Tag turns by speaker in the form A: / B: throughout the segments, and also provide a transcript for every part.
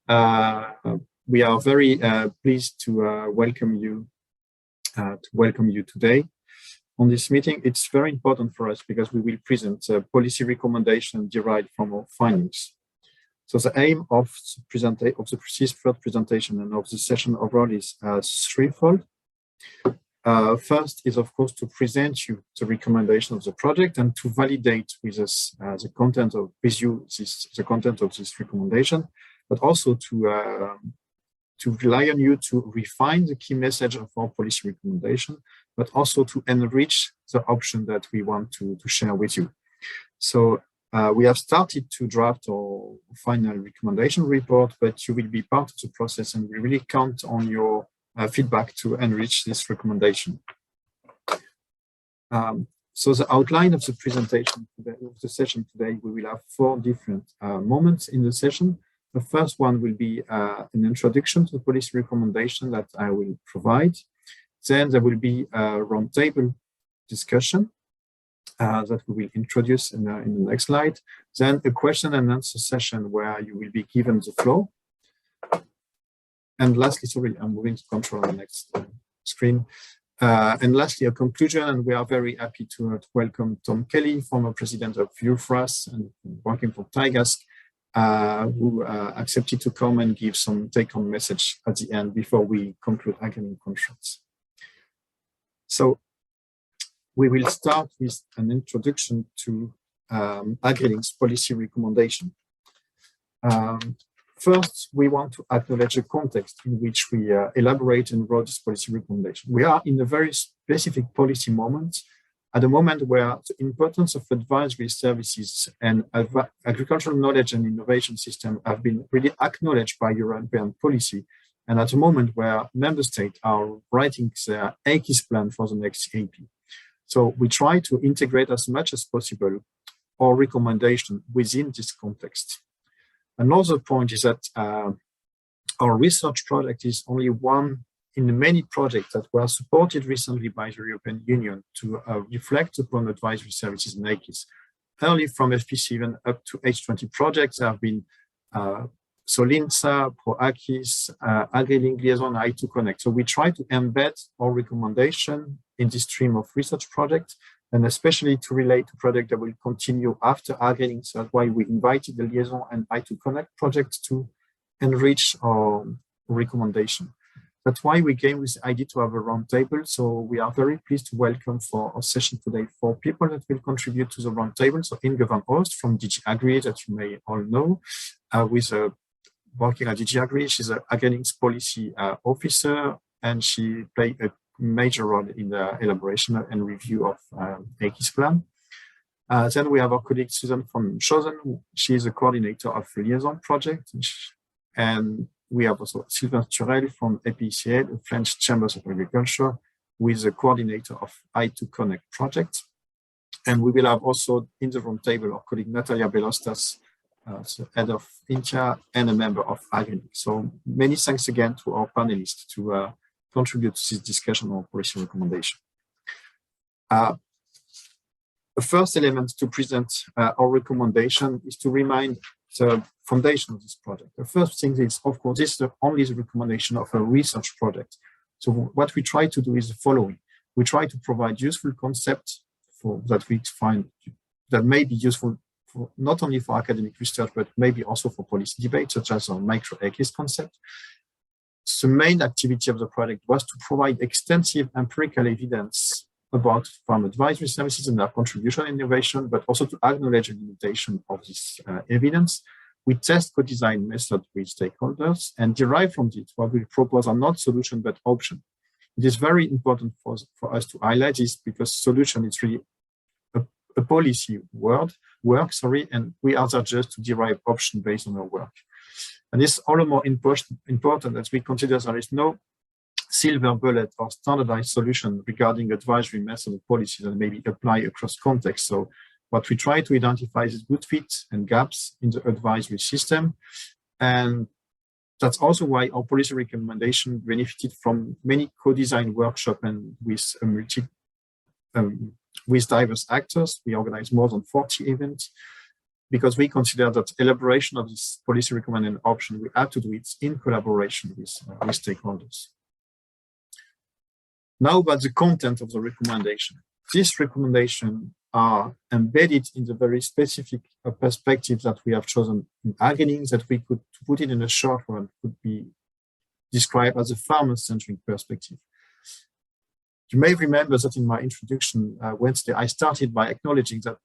A: We are very pleased to welcome you today on this meeting. It's very important for us because we will present policy recommendations derived from our findings. So the aim of this first presentation and of the session overall is threefold. First is, of course, to present you the recommendation of the project and to validate with us the content of this recommendation, but also to rely on you to refine the key message of our policy recommendation, but also to enrich the option that we want to share with you. So we have started to draft our final recommendation report, but you will be part of the process, and we really count on your feedback to enrich this recommendation. So the outline of the presentation today, of the session today, we will have 4 different moments in the session. The first one will be an introduction to the policy recommendation that I will provide. Then there will be a roundtable discussion that we will introduce in the next slide. Then a question and answer session where you will be given the floor. And lastly, sorry, I'm moving to control the next screen. And lastly, a conclusion, and we are very happy to welcome Tom Kelly, former president of EU FRAS and working for Teagasc, who accepted to come and give some take-home message at the end before we conclude AgriLink Conference. So we will start with an introduction to AgriLink's policy recommendation. First, we want to acknowledge the context in which we elaborate and wrote this policy recommendation. We are in a very specific policy moment, at a moment where the importance of advisory services and agricultural knowledge and innovation system have been really acknowledged by European policy, and at a moment where member states are writing their AGRI plan for the next AP. So we try to integrate as much as possible our recommendation within this context. Another point is that our research project is only one in the many projects that were supported recently by the European Union to reflect upon advisory services in AGRI. Early from FP7 up to H20 projects, there have been Solinsa, ProAgris, AgriLink, LIAISON, I2 Connect. So we try to embed our recommendation in this stream of research projects, and especially to relate to projects that will continue after AgriLink. So that's why we invited the LIAISON and I2 Connect projects to enrich our recommendation. That's why we came with the idea to have a roundtable. So we are very pleased to welcome for our session today 4 people that will contribute to the roundtable. So Inge van Oost from DG AGRI, that you may all know, working at DG AGRI. She's an AgriLink's policy officer, and she played a major role in the elaboration and review of AGRI's plan. Then we have our colleague Susanne from Münchhausen. She is a coordinator of the LIAISON project. And we have also Sylvain Sturel from APCA, the French Chambers of Agriculture, who is a coordinator of I2 Connect project. And we will have also in the roundtable our colleague Natalia Bellostas, the head of Inge and a member of AgriLink. So many thanks again to our panelists to contribute to this discussion on policy recommendation. The first element to present our recommendation is to remind the foundation of this project. The first thing is, of course, this is only the recommendation of a research project. So what we try to do is the following. We try to provide useful concepts that we find that may be useful for, not only for academic research, but maybe also for policy debate, such as our micro-AGRI concept. The main activity of the project was to provide extensive empirical evidence about farm advisory services and their contribution in innovation, but also to acknowledge the limitation of this evidence. We test co-design methods with stakeholders and derive from it what we propose are not solution but option. It is very important for us to highlight this because solution is really a policy work, and we are there just to derive option based on our work. And this is all the more important as we consider there is no silver bullet or standardized solution regarding advisory method and policies that maybe apply across contexts. So what we try to identify is good fits and gaps in the advisory system. And that's also why our policy recommendation benefited from many co-design workshops and with diverse actors. We organized more than 40 events. because we consider that elaboration of this policy recommended option, we have to do it in collaboration with stakeholders. Now about the content of the recommendation. These recommendations are embedded in the very specific perspective that we have chosen in AgriLink, that we could put it in a short one, could be described as a farmer-centric perspective. You may remember that in my introduction Wednesday, I started by acknowledging that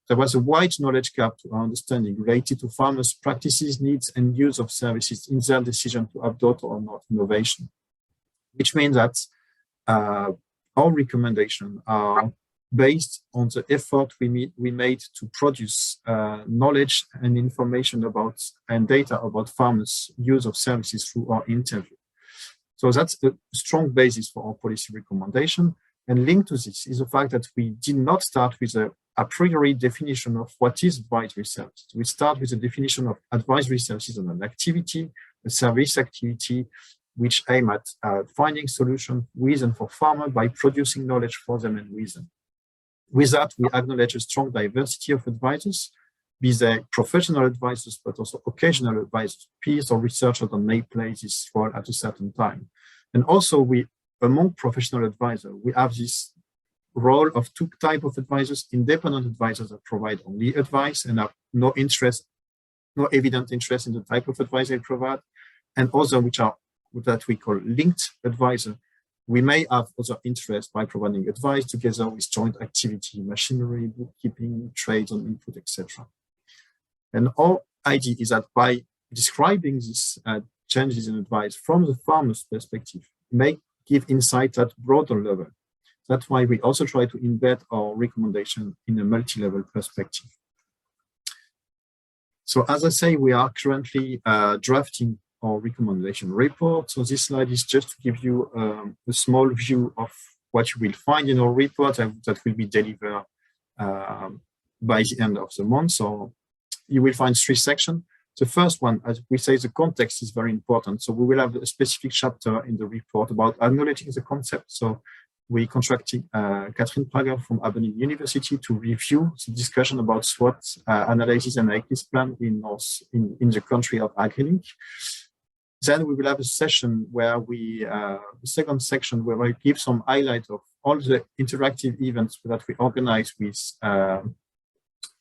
A: there was a wide knowledge gap to our understanding related to farmers' practices, needs, and use of services in their decision to adopt or not innovation, which means that our recommendations are based on the effort we made to produce knowledge and information about and data about farmers' use of services through our interview. So that's a strong basis for our policy recommendation. And linked to this is the fact that we did not start with a priori definition of what is advisory services. We start with a definition of advisory services as an activity, a service activity, which aim at finding solutions with and for farmers by producing knowledge for them and with them. With that, we acknowledge a strong diversity of advisors, be they professional advisors, but also occasional advisors, peers or researchers that may play this role at a certain time. And also, among professional advisors, we have this role of two types of advisors: independent advisors that provide only advice and have no evident interest in the type of advice they provide, and also which are that we call linked advisor. We may have other interest by providing advice together with joint activity, machinery, bookkeeping, trades on input, etc. And our idea is that by describing these changes in advice from the farmer's perspective, may give insight at broader level. That's why we also try to embed our recommendation in a multi-level perspective. So as I say, we are currently drafting our recommendation report. So this slide is just to give you a small view of what you will find in our report that will be delivered by the end of the month. So you will find 3 sections. The first one, as we say, the context is very important. So we will have a specific chapter in the report about acknowledging the concept. So we contracted Catherine Prager from Aberdeen University to review the discussion about SWOT analysis and AGRI's plan in the country of AgriLink. Then we will have a session where the second section where we give some highlight of all the interactive events that we organize with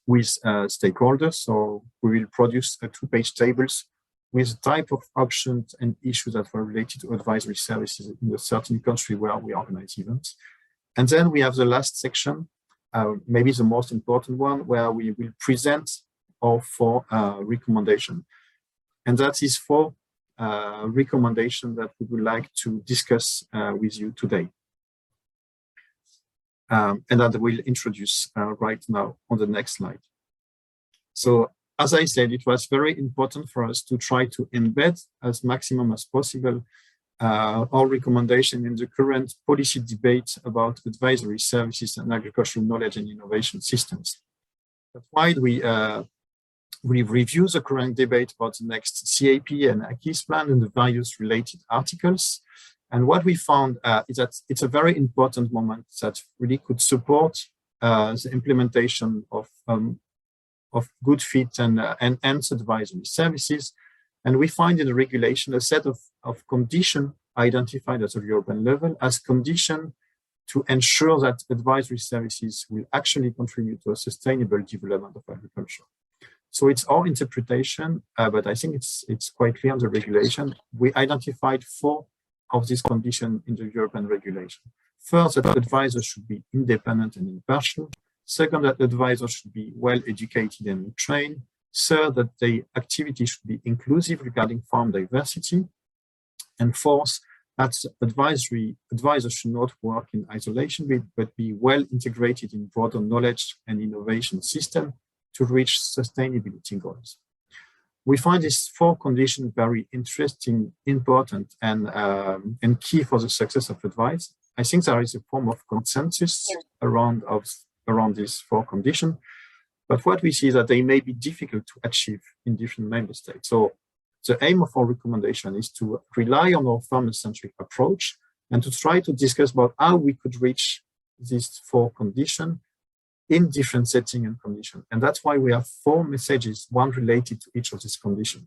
A: stakeholders. So we will produce 2-page tables with the type of options and issues that were related to advisory services in a certain country where we organize events. And then we have the last section, maybe the most important one, where we will present our 4 recommendations. And that is 4 recommendations that we would like to discuss with you today. And that we'll introduce right now on the next slide. So as I said, it was very important for us to try to embed as maximum as possible our recommendation in the current policy debate about advisory services and agricultural knowledge and innovation systems. That's why we review the current debate about the next CAP and AGRI's plan and the various related articles. And what we found is that it's a very important moment that really could support the implementation of good fit and enhanced advisory services. And we find in the regulation a set of conditions identified at the European level as conditions to ensure that advisory services will actually contribute to a sustainable development of agriculture. So it's our interpretation, but I think it's quite clear in the regulation. We identified 4 of these conditions in the European regulation. First, that advisors should be independent and impartial. Second, that advisors should be well educated and trained. Third, that the activity should be inclusive regarding farm diversity. And fourth, that advisors should not work in isolation, but be well integrated in broader knowledge and innovation system to reach sustainability goals. We find these 4 conditions very interesting, important, and key for the success of advice. I think there is a form of consensus around these 4 conditions, but what we see is that they may be difficult to achieve in different member states. So the aim of our recommendation is to rely on our farmer-centric approach and to try to discuss about how we could reach these 4 conditions in different setting and condition. And that's why we have 4 messages, one related to each of these conditions.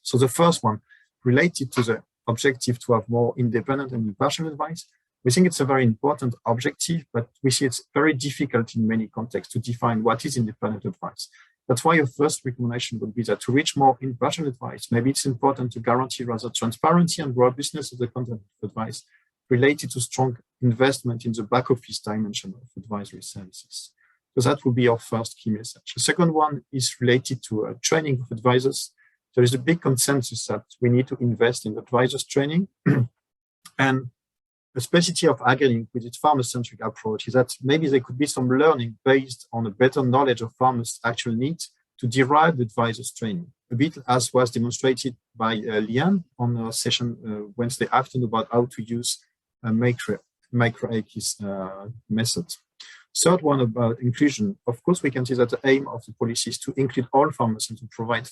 A: So the first one, related to the objective to have more independent and impartial advice. We think it's a very important objective, but we see it's very difficult in many contexts to define what is independent advice. That's why your first recommendation would be that to reach more impartial advice, maybe it's important to guarantee rather transparency and robustness of the content of advice related to strong investment in the back office dimension of advisory services. So that would be our first key message. The second one is related to training of advisors. There is a big consensus that we need to invest in advisors training. And the specificity of AgriLink with its farmer-centric approach is that maybe there could be some learning based on a better knowledge of farmers' actual needs to derive the advisors training, a bit as was demonstrated by Liane on a session Wednesday afternoon about how to use a micro-AgriLink method. Third one about inclusion. Of course, we can see that the aim of the policy is to include all farmers and to provide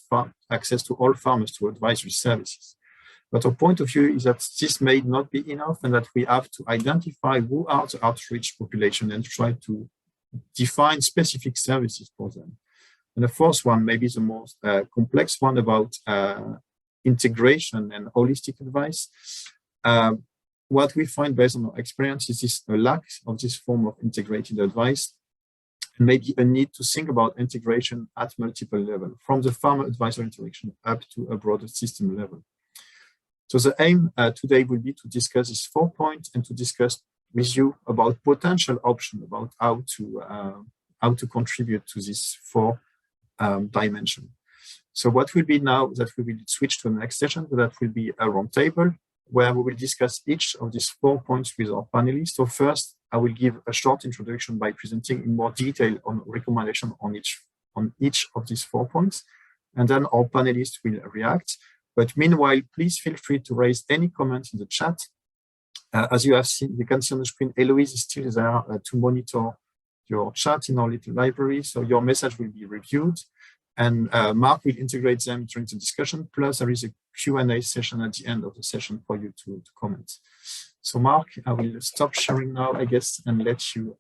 A: access to all farmers to advisory services. But our point of view is that this may not be enough and that we have to identify who are the outreach population and try to define specific services for them. And the fourth one, maybe the most complex one about integration and holistic advice. What we find based on our experience is a lack of this form of integrated advice, and maybe a need to think about integration at multiple levels, from the farmer advisor interaction up to a broader system level. So the aim today will be to discuss these 4 points and to discuss with you about potential options about how to contribute to this 4 dimension. So what will be now that we will switch to the next session, that will be a roundtable where we will discuss each of these 4 points with our panelists. So first, I will give a short introduction by presenting in more detail on recommendation on each of these 4 points, and then our panelists will react. But meanwhile, please feel free to raise any comments in the chat. As you have seen, you can see on the screen, Eloise is still there to monitor your chat in our little library. So your message will be reviewed, and Mark will integrate them during the discussion. Plus, there is a Q&A session at the end of the session for you to comment. So Mark, I will stop sharing now, I guess, and let you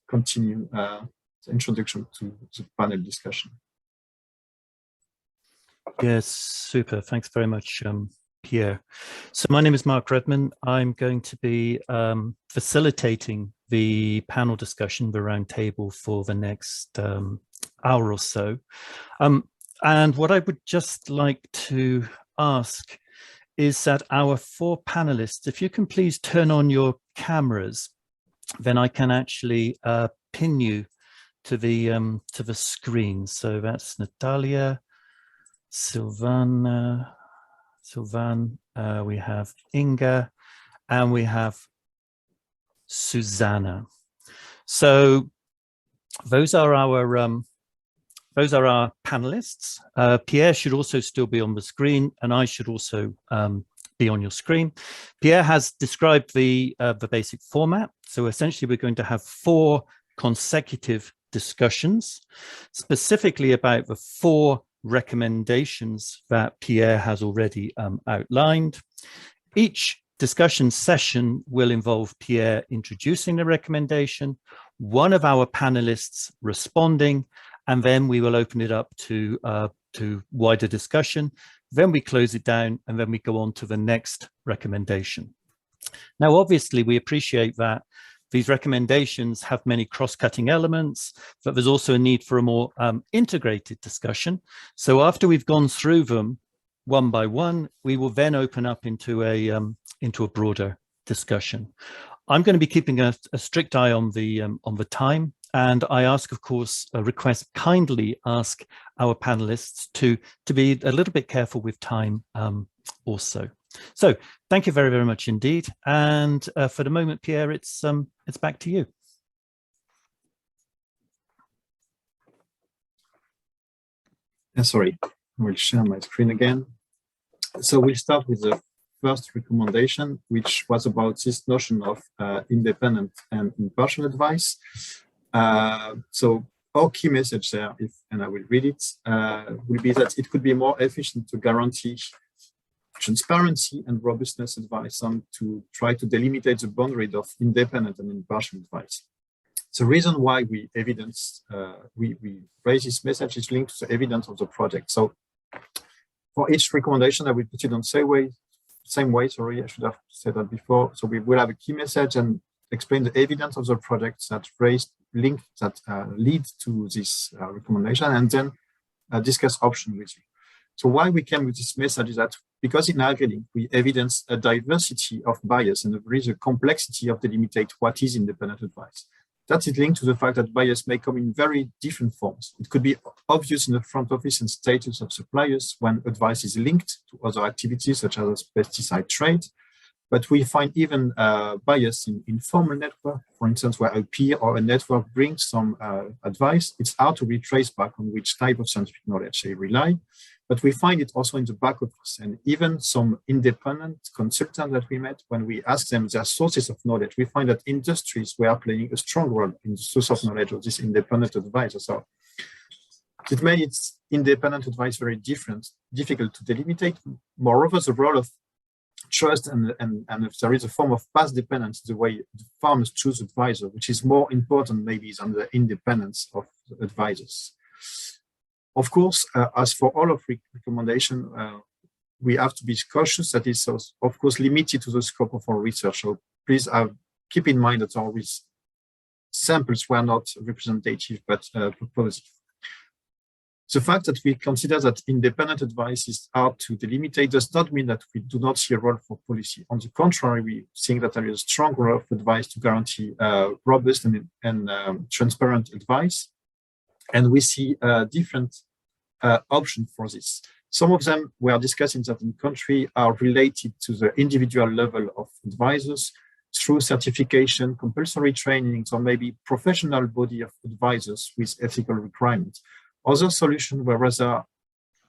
A: continue the introduction to the panel discussion.
B: Yes, super. Thanks very much, Pierre. So my name is Mark Redman. I'm going to be facilitating the panel discussion, the round table, for the next hour or so. And what I would just like to ask is that our 4 panelists, if you can please turn on your cameras, then I can actually pin you to the screen. So that's Natalia, Sylvain, we have Inge, and we have Susanne. So those are our panelists. Pierre should also still be on the screen, and I should also be on your screen. Pierre has described the basic format. So essentially, we're going to have 4 consecutive discussions, specifically about the 4 recommendations that Pierre has already outlined. Each discussion session will involve Pierre introducing the recommendation, one of our panelists responding, and then we will open it up to wider discussion. Then we close it down, and then we go on to the next recommendation. Now, obviously, we appreciate that these recommendations have many cross-cutting elements, but there's also a need for a more integrated discussion. So after we've gone through them one by one, we will then open up into a broader discussion. I'm going to be keeping a strict eye on the time, and I ask, of course, kindly ask our panelists to be a little bit careful with time also. So thank you very, very much indeed. And for the moment, Pierre, it's back to you.
A: Sorry, I will share my screen again. So we'll start with the first recommendation, which was about this notion of independent and impartial advice. So our key message there, and I will read it, will be that it could be more efficient to guarantee transparency and robustness advice and to try to delimitate the boundary of independent and impartial advice. The reason why we evidence, we raise this message is linked to the evidence of the project. So for each recommendation, I will put it on same way, sorry, I should have said that before. So we will have a key message and explain the evidence of the projects that lead to this recommendation, and then discuss options with you. So why we came with this message is that because in AgriLink, we evidence a diversity of bias and there is a complexity of delimitate what is independent advice. That is linked to the fact that bias may come in very different forms. It could be obvious in the front office and status of suppliers when advice is linked to other activities such as pesticide trade. But we find even bias in informal network, for instance, where a peer or a network brings some advice. It's hard to retrace back on which type of scientific knowledge they rely. But we find it also in the back office, and even some independent consultants that we met, when we ask them their sources of knowledge, we find that industries were playing a strong role in the source of knowledge of this independent advisor. So it made its independent advice very difficult to delimitate. Moreover, the role of trust and if there is a form of past dependence, the way the farmers choose advisor, which is more important maybe than the independence of the advisors. Of course, as for all of recommendation, we have to be cautious that it's of course limited to the scope of our research. So please keep in mind that our samples were not representative but propositive. The fact that we consider that independent advice is hard to delimitate does not mean that we do not see a role for policy. On the contrary, we think that there is a strong role of advice to guarantee robust and transparent advice. And we see different options for this. Some of them we are discussing that in country are related to the individual level of advisors through certification, compulsory trainings, or maybe professional body of advisors with ethical requirements. Other solutions were rather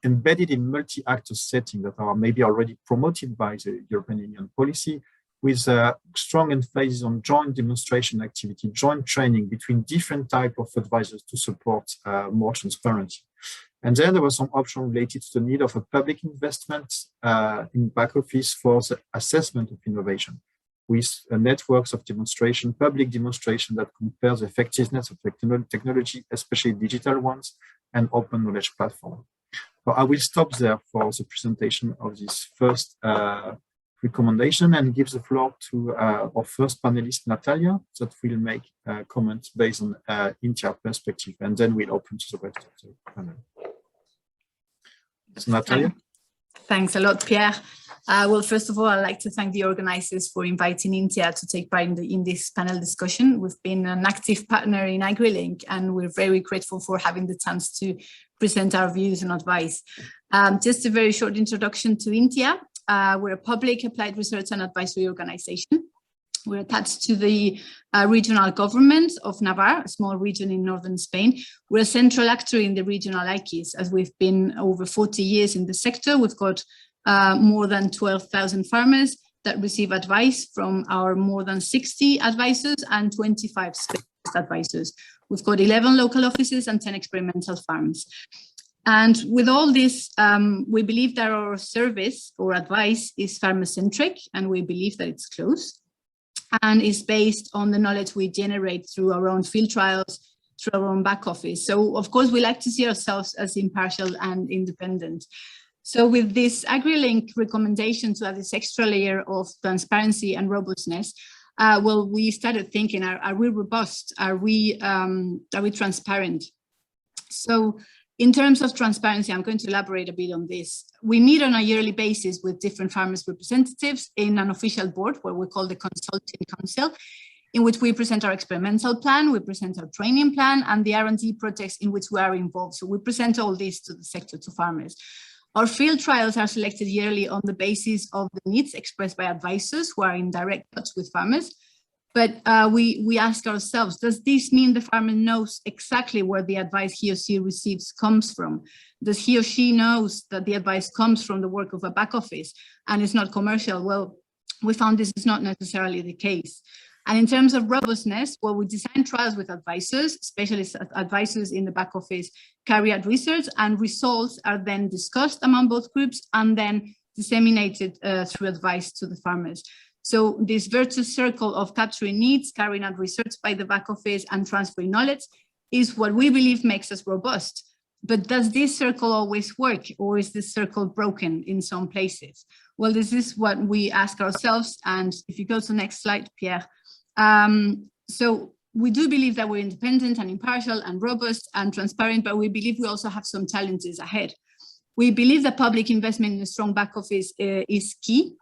A: embedded in multi-actor settings that are maybe already promoted by the European Union policy, with a strong emphasis on joint demonstration activity, joint training between different types of advisors to support more transparency. And then there was some option related to the need of a public investment in back office for the assessment of innovation, with networks of demonstration, public demonstration that compares the effectiveness of technology, especially digital ones, and open knowledge platform. So I will stop there for the presentation of this first recommendation and give the floor to our first panelist, Natalia, that will make comments based on India perspective, and then we'll open to the rest of the panel. So, Natalia.
C: Thanks a lot, Pierre. Well, first of all, I'd like to thank the organizers for inviting India to take part in this panel discussion. We've been an active partner in AgriLink, and we're very grateful for having the chance to present our views and advice. Just a very short introduction to India. We're a public applied research and advisory organization. We're attached to the regional government of Navarre, a small region in northern Spain. We're a central actor in the regional ICIs, as we've been over 40 years in the sector. We've got more than 12,000 farmers that receive advice from our more than 60 advisors and 25 specialist advisors. We've got 11 local offices and 10 experimental farms. And with all this, we believe that our service or advice is farmer-centric, and we believe that it's close and is based on the knowledge we generate through our own field trials, through our own back office. So, of course, we like to see ourselves as impartial and independent. So with this AgriLink recommendation to add this extra layer of transparency and robustness, well, we started thinking, are we robust? Are we transparent? So in terms of transparency, I'm going to elaborate a bit on this. We meet on a yearly basis with different farmers' representatives in an official board, where we call the Consulting Council, in which we present our experimental plan, we present our training plan, and the R&D projects in which we are involved. So we present all this to the sector, to farmers. Our field trials are selected yearly on the basis of the needs expressed by advisors who are in direct touch with farmers. But we ask ourselves, does this mean the farmer knows exactly where the advice he or she receives comes from? Does he or she knows that the advice comes from the work of a back office and is not commercial? Well, we found this is not necessarily the case. And in terms of robustness, well, we design trials with advisors, specialist advisors in the back office carry out research, and results are then discussed among both groups and then disseminated through advice to the farmers. So this virtuous circle of capturing needs, carrying out research by the back office, and transferring knowledge is what we believe makes us robust. But does this circle always work, or is this circle broken in some places? Well, this is what we ask ourselves. And if you go to the next slide, Pierre. So we do believe that we're independent and impartial and robust and transparent, but we believe we also have some challenges ahead. We believe that public investment in a strong back office is key,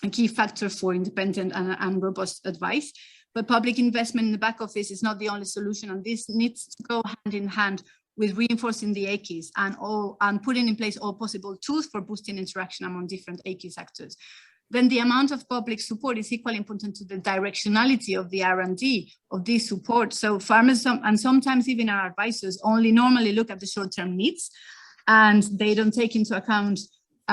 C: a key factor for independent and robust advice. But public investment in the back office is not the only solution, and this needs to go hand in hand with reinforcing the AGRIs and putting in place all possible tools for boosting interaction among different AGRI actors. Then the amount of public support is equally important to the directionality of the R&D of this support. So farmers and sometimes even our advisors only normally look at the short-term needs, and they don't take into account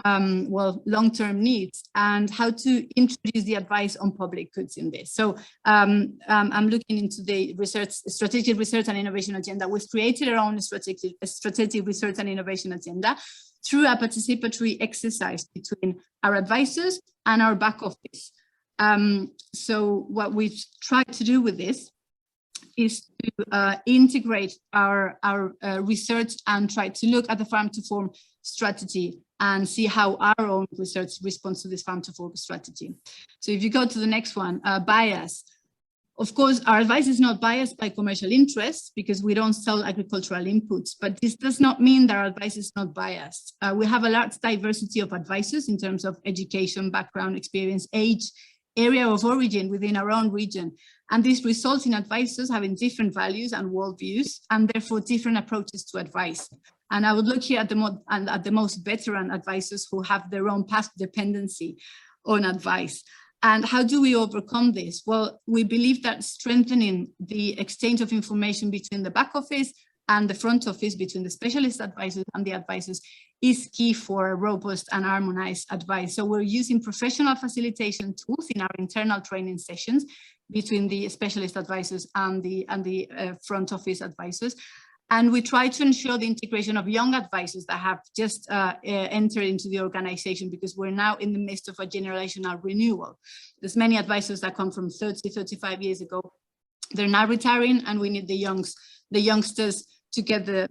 C: long-term needs and how to introduce the advice on public goods in this. So I'm looking into the strategic research and innovation agenda. We've created our own strategic research and innovation agenda through a participatory exercise between our advisors and our back office. So what we've tried to do with this is to integrate our research and try to look at the farm to fork strategy and see how our own research responds to this farm to fork strategy. So if you go to the next one, bias. Of course, our advice is not biased by commercial interests because we don't sell agricultural inputs, but this does not mean that our advice is not biased. We have a large diversity of advisors in terms of education, background, experience, age, area of origin within our own region. And this results in advisors having different values and worldviews, and therefore different approaches to advice. And I would look here at the most veteran advisors who have their own past dependency on advice. And how do we overcome this? Well, we believe that strengthening the exchange of information between the back office and the front office, between the specialist advisors and the advisors, is key for robust and harmonized advice. So we're using professional facilitation tools in our internal training sessions between the specialist advisors and the front office advisors. And we try to ensure the integration of young advisors that have just entered into the organization, because we're now in the midst of a generational renewal. There's many advisors that come from 30, 35 years ago. They're now retiring, and we need the youngsters to get the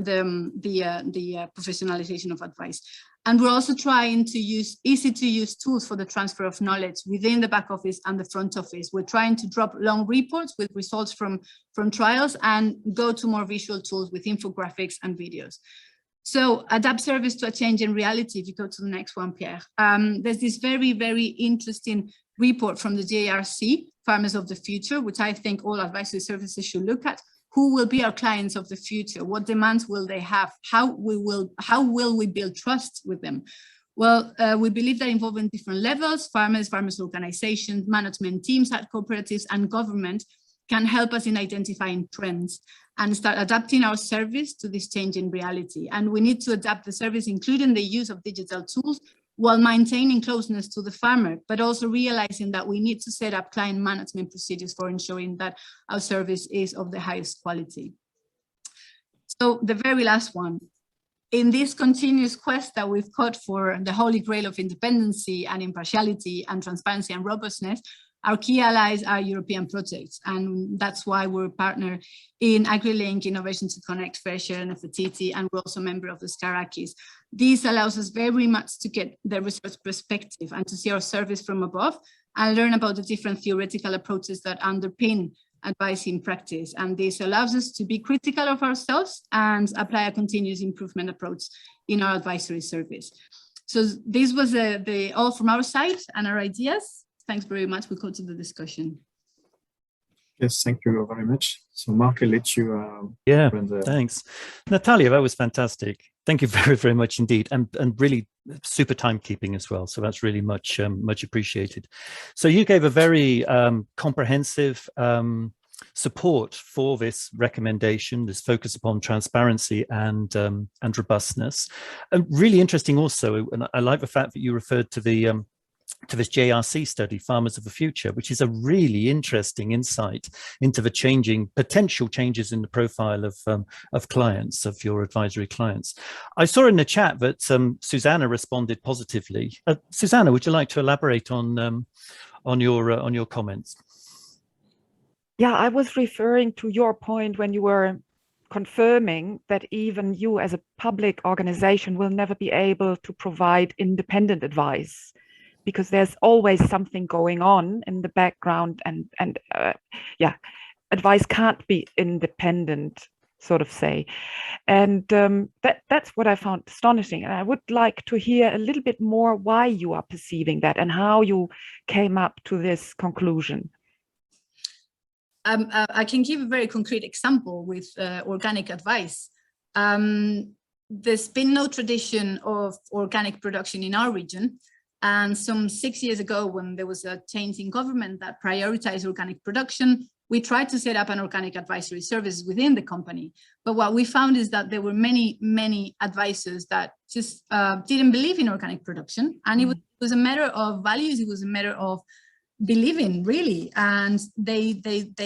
C: professionalization of advice. And we're also trying to use easy to use tools for the transfer of knowledge within the back office and the front office. We're trying to drop long reports with results from trials and go to more visual tools with infographics and videos. So adapt service to a change in reality. If you go to the next one, Pierre, there's this very, very interesting report from the JRC, Farmers of the Future, which I think all advisory services should look at. Who will be our clients of the future? What demands will they have? How will we build trust with them? Well, we believe that involving different levels, farmers organizations, management teams at cooperatives and government can help us in identifying trends and start adapting our service to this change in reality. And we need to adapt the service, including the use of digital tools, while maintaining closeness to the farmer, but also realizing that we need to set up client management procedures for ensuring that our service is of the highest quality. So the very last one, in this continuous quest that we've got for the holy grail of independency and impartiality and transparency and robustness, our key allies are European projects, and that's why we're a partner in AgriLink, Innovation to Connect, Fair Share and FTT, and we're also a member of the SCARACIs. This allows us very much to get the research perspective and to see our service from above and learn about the different theoretical approaches that underpin advice in practice. And this allows us to be critical of ourselves and apply a continuous improvement approach in our advisory service. So this was all from our side and our ideas. Thanks very much. We'll go to the discussion.
A: Yes, thank you very much. So Mark, I'll let you.
B: Yeah, thanks. Natalia, that was fantastic. Thank you very, very much indeed. And really super timekeeping as well. So that's really much appreciated. So you gave a very comprehensive support for this recommendation, this focus upon transparency and robustness. And really interesting also, and I like the fact that you referred to the to this JRC study, Farmers of the Future, which is a really interesting insight into the potential changes in the profile of clients, of your advisory clients. I saw in the chat that Susanne responded positively. Susanne, would you like to elaborate on your comments?
D: Yeah, I was referring to your point when you were confirming that even you as a public organization will never be able to provide independent advice, because there's always something going on in the background, and advice can't be independent, sort of say. And that's what I found astonishing. And I would like to hear a little bit more why you are perceiving that and how you came up to this conclusion.
C: I can give a very concrete example with organic advice. There's been no tradition of organic production in our region. And some 6 years ago, when there was a change in government that prioritized organic production, we tried to set up an organic advisory service within the company. But what we found is that there were many advisors that just didn't believe in organic production. And it was a matter of values. It was a matter of believing, really. And they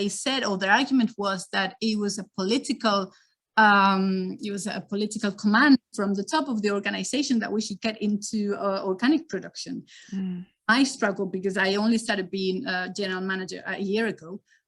C: said, or their argument was that it was a political command from the top of the organization that we should get into organic production. My struggle, because I only started being a general manager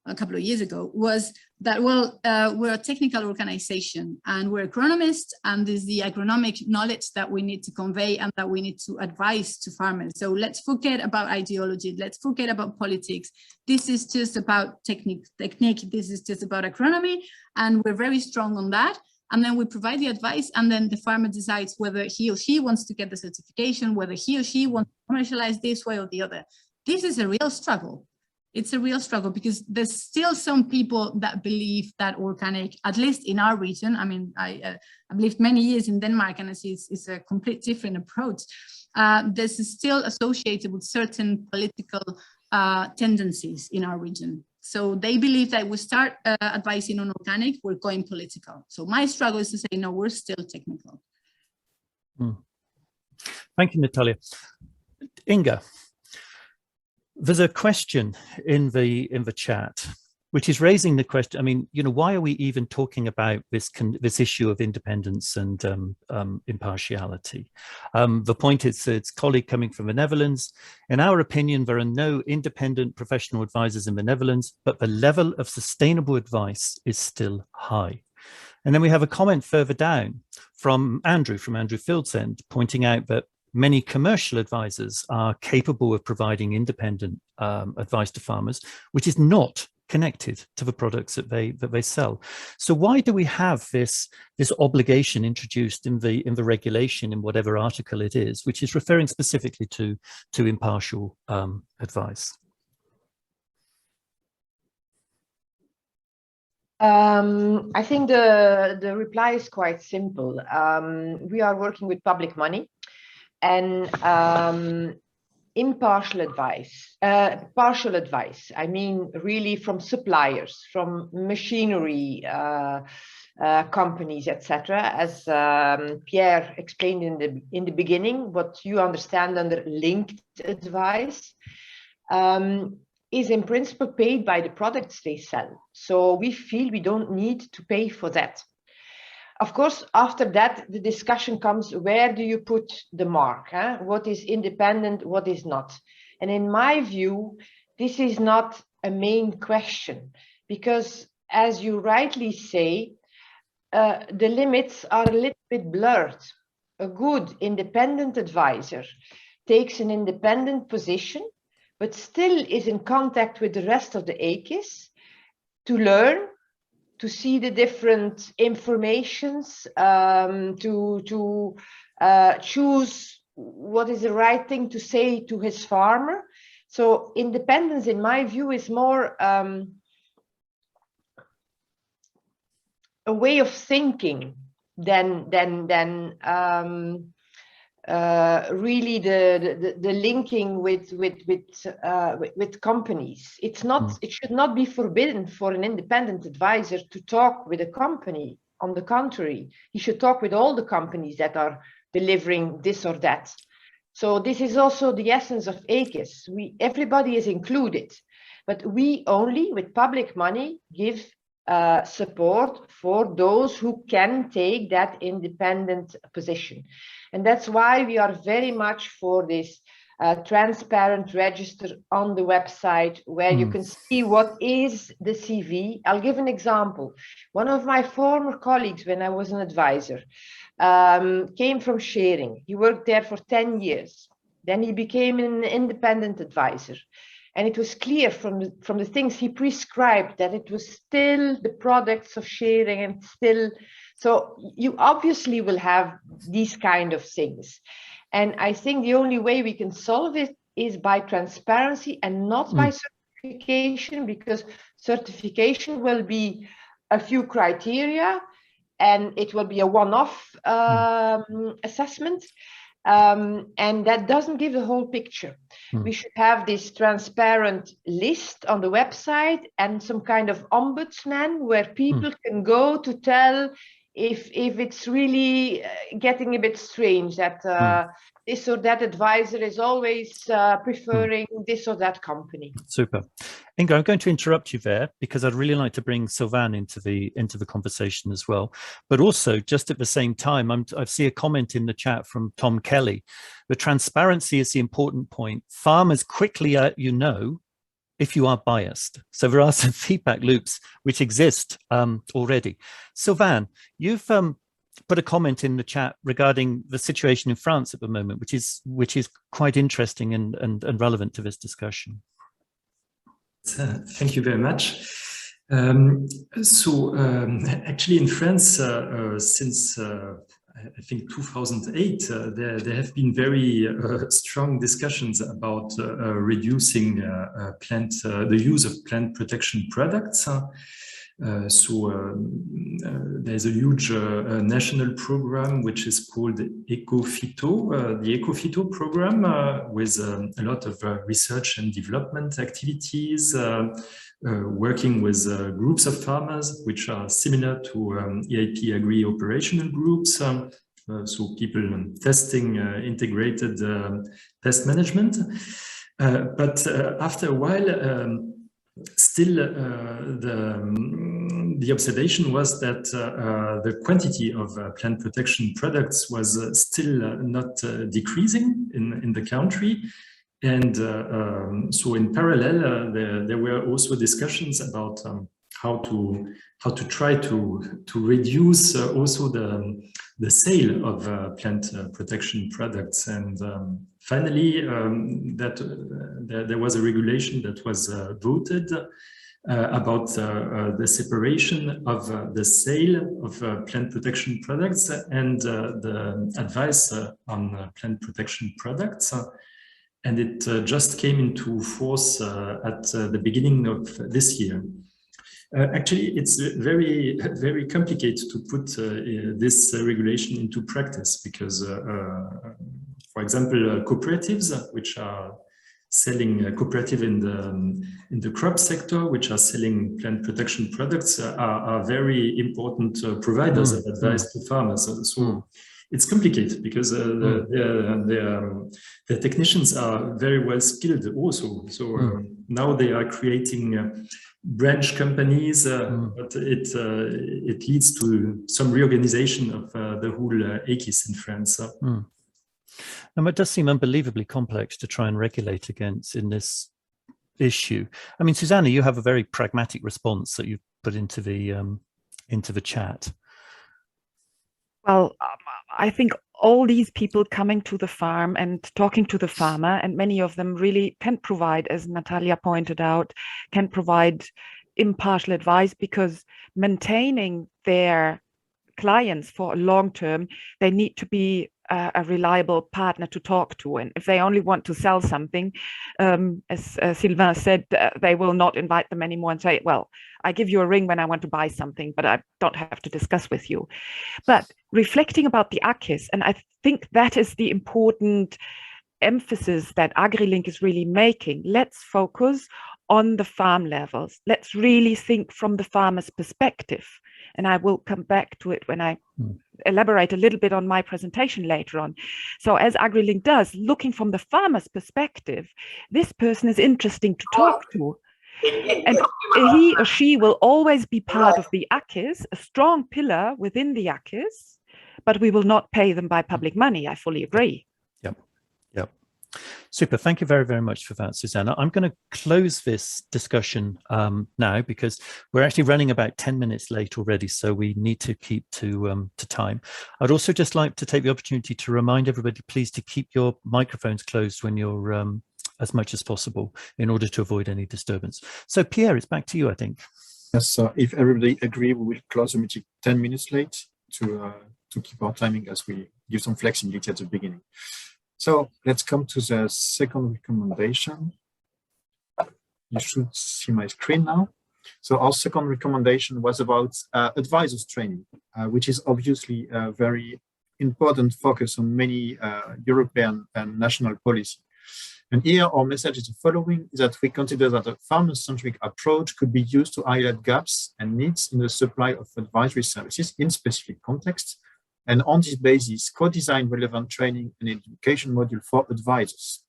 C: a couple of years ago, was that, well, we're a technical organization and we're agronomists, and there's the agronomic knowledge that we need to convey and that we need to advise to farmers. So let's forget about ideology. Let's forget about politics. This is just about technique. This is just about agronomy, and we're very strong on that. And then we provide the advice, and then the farmer decides whether he or she wants to get the certification, whether he or she wants to commercialize this way or the other. This is a real struggle. It's a real struggle because there's still some people that believe that organic, at least in our region, I mean, I've lived many years in Denmark, and it's a complete different approach. This is still associated with certain political tendencies in our region. So they believe that we start advising on organic, we're going political. So my struggle is to say, no, we're still technical.
B: Thank you, Natalia. Inge, there's a question in the chat, which is raising the question. I mean, why are we even talking about this issue of independence and impartiality? The point is, it's a colleague coming from the Netherlands. In our opinion, there are no independent professional advisors in the Netherlands, but the level of sustainable advice is still high. And then we have a comment further down from Andrew Fieldsend, pointing out that many commercial advisors are capable of providing independent advice to farmers, which is not connected to the products that they sell. So why do we have this obligation introduced in the regulation, in whatever article it is, which is referring specifically to impartial advice?
E: I think the reply is quite simple. We are working with public money. And partial advice, I mean, really from suppliers, from machinery companies, etc. As Pierre explained in the beginning, what you understand under linked advice is in principle paid by the products they sell. So we feel we don't need to pay for that. Of course, after that, the discussion comes, where do you put the mark? What is independent, what is not? And in my view, this is not a main question, because as you rightly say, the limits are a little bit blurred. A good independent advisor takes an independent position, but still is in contact with the rest of the AGRI to learn, to see the different informations, to choose what is the right thing to say to his farmer. So independence, in my view, is more a way of thinking than really the linking with companies. It's not. It should not be forbidden for an independent advisor to talk with a company. On the contrary, he should talk with all the companies that are delivering this or that. So this is also the essence of AGRI. Everybody is included, but we only, with public money, give support for those who can take that independent position. And that's why we are very much for this transparent register on the website, where you can see what is the CV. I'll give an example. One of my former colleagues, when I was an advisor, came from Sharing. He worked there for 10 years. Then he became an independent advisor. And it was clear from the things he prescribed that it was still the products of Sharing, and still, so you obviously will have these kind of things. And I think the only way we can solve it is by transparency and not by certification, because certification will be a few criteria and it will be a one-off assessment. And that doesn't give the whole picture. We should have this transparent list on the website and some kind of ombudsman where people can go to tell if it's really getting a bit strange that this or that advisor is always preferring this or that company.
B: Super. Inge, I'm going to interrupt you there because I'd really like to bring Sylvain into the conversation as well. But also, just at the same time, I see a comment in the chat from Tom Kelly. The transparency is the important point. Farmers quickly let you know if you are biased. So there are some feedback loops which exist already. Sylvain, you've put a comment in the chat regarding the situation in France at the moment, which is quite interesting and relevant to this discussion.
F: Thank you very much. Actually in France, since I think 2008, there have been very strong discussions about reducing the use of plant protection products. There's a huge national program which is called EcoPhyto, the EcoPhyto program, with a lot of research and development activities, working with groups of farmers which are similar to EIP AGRI operational groups. So people testing integrated pest management. But after a while, still, the observation was that the quantity of plant protection products was still not decreasing in the country. And so in parallel, there were also discussions about how to try to reduce also the sale of plant protection products. And finally, there was a regulation that was voted about the separation of the sale of plant protection products and the advice on plant protection products. And it just came into force at the beginning of this year. Actually, it's very, very complicated to put this regulation into practice because, for example, cooperatives, which are selling cooperative in the crop sector, which are selling plant protection products, are very important providers of advice to farmers. So it's complicated because the technicians are very well skilled also. So now they are creating branch companies, but it leads to some reorganization of the whole AGRI in France.
B: And it does seem unbelievably complex to try and regulate against in this issue. I mean, Susanne, you have a very pragmatic response that you've put into the chat.
D: Well, I think all these people coming to the farm and talking to the farmer, and many of them really can provide, as Natalia pointed out, can provide impartial advice, because maintaining their clients for a long term, they need to be a reliable partner to talk to. And if they only want to sell something, as Sylvain said, they will not invite them anymore and say, well, I give you a ring when I want to buy something, but I don't have to discuss with you. But reflecting about the AGRIs, and I think that is the important emphasis that AgriLink is really making. Let's focus on the farm levels. Let's really think from the farmer's perspective. And I will come back to it when I elaborate a little bit on my presentation later on. So as AgriLink does, looking from the farmer's perspective, this person is interesting to talk to. And he or she will always be part of the AGRIs, a strong pillar within the AGRIs, but we will not pay them by public money. I fully agree.
B: Yep. Yep. Super. Thank you very, very much for that, Susanne. I'm going to close this discussion now because we're actually running about 10 minutes late already, so we need to keep to time. I'd also just like to take the opportunity to remind everybody, please, to keep your microphones closed when you're as much as possible in order to avoid any disturbance. So Pierre, it's back to you, I think.
A: Yes, so if everybody agree, we will close the meeting 10 minutes late to keep our timing as we give some flexibility at the beginning. So let's come to the second recommendation. You should see my screen now. So our second recommendation was about advisors training, which is obviously a very important focus on many European and national policy. And here our message is the following, is that we consider that a farmer-centric approach could be used to highlight gaps and needs in the supply of advisory services in specific contexts. And on this basis, co-design relevant training and education module for advisors.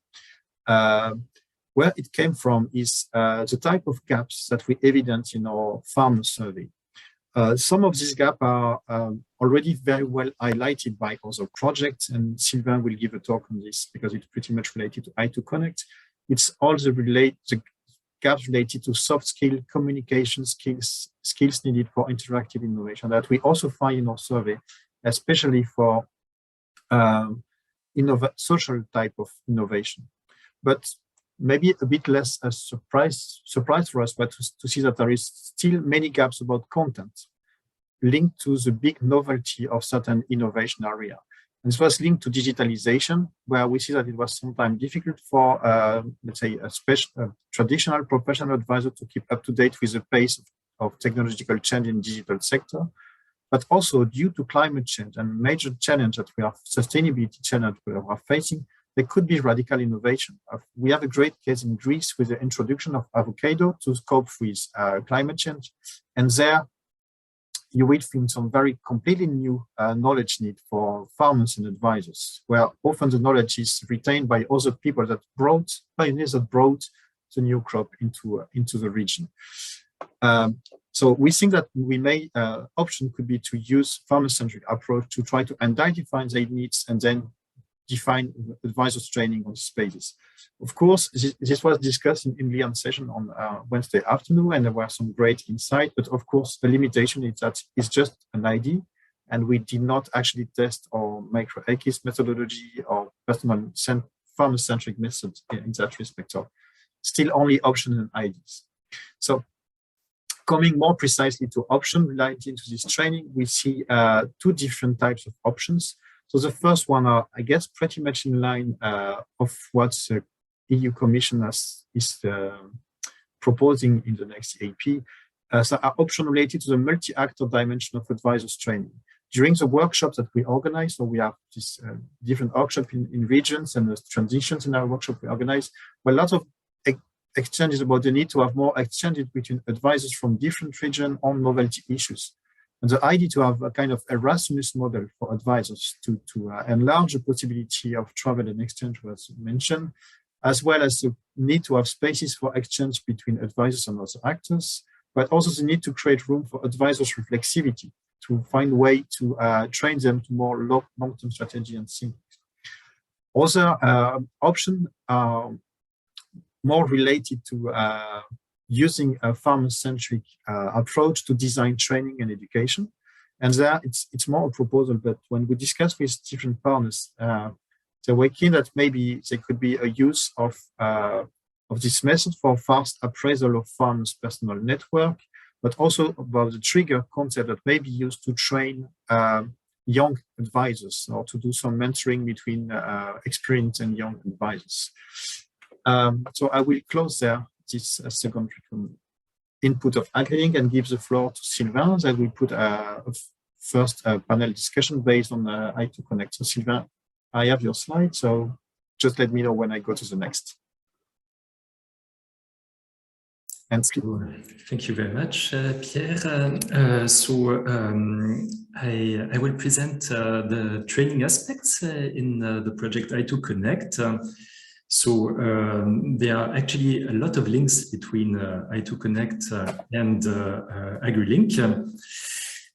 A: Where it came from is the type of gaps that we evidence in our farmer survey. Some of these gaps are already very well highlighted by other projects, and Sylvain will give a talk on this because it's pretty much related to I2 Connect. It's all the gaps related to soft skill, communication skills needed for interactive innovation that we also find in our survey, especially for social type of innovation. But maybe a bit less a surprise for us, but to see that there is still many gaps about content linked to the big novelty of certain innovation area. And this was linked to digitalization, where we see that it was sometimes difficult for, let's say, a traditional professional advisor to keep up to date with the pace of technological change in digital sector, but also due to climate change and major challenge that we are, sustainability challenge we are facing, there could be radical innovation. We have a great case in Greece with the introduction of avocado to cope with climate change. And there you will find some very completely new knowledge need for farmers and advisors, where often the knowledge is retained by other people that pioneers that brought the new crop into the region. So we think that we may option could be to use farmer-centric approach to try to identify their needs and then define advisors training on this basis. Of course, this was discussed in Leon's session on Wednesday afternoon, and there were some great insight, but of course the limitation is that it's just an idea, and we did not actually test our micro-AGRI methodology or personal farmer-centric methods in that respect. So still only options and ideas. So coming more precisely to options related to this training, we see two different types of options. So the first one are, I guess, pretty much in line of what the EU Commission is proposing in the next AP. So are options related to the multi-actor dimension of advisors training. During the workshops that we organize, so we have this different workshops in regions and the transitions in our workshop we organize, but lots of exchanges about the need to have more exchanges between advisors from different regions on novelty issues. And the idea to have a kind of Erasmus model for advisors to enlarge the possibility of travel and exchange was mentioned, as well as the need to have spaces for exchange between advisors and other actors, but also the need to create room for advisors' reflexivity, to find a way to train them to more long-term strategy and thinking. Other options are more related to using a farmer-centric approach to design training and education. And there it's more a proposal, but when we discuss with different partners, they were keen that maybe there could be a use of this method for fast appraisal of farmers' personal network, but also about the trigger concept that may be used to train young advisors or to do some mentoring between experienced and young advisors. So I will close there this second input of AgriLink and give the floor to Sylvain that we put a first panel discussion based on I2 Connect. So Sylvain, I have your slide, so just let me know when I go to the next. And
F: thank you very much, Pierre. I will present the training aspects in the project I2 Connect. There are actually a lot of links between I2 Connect and AgriLink.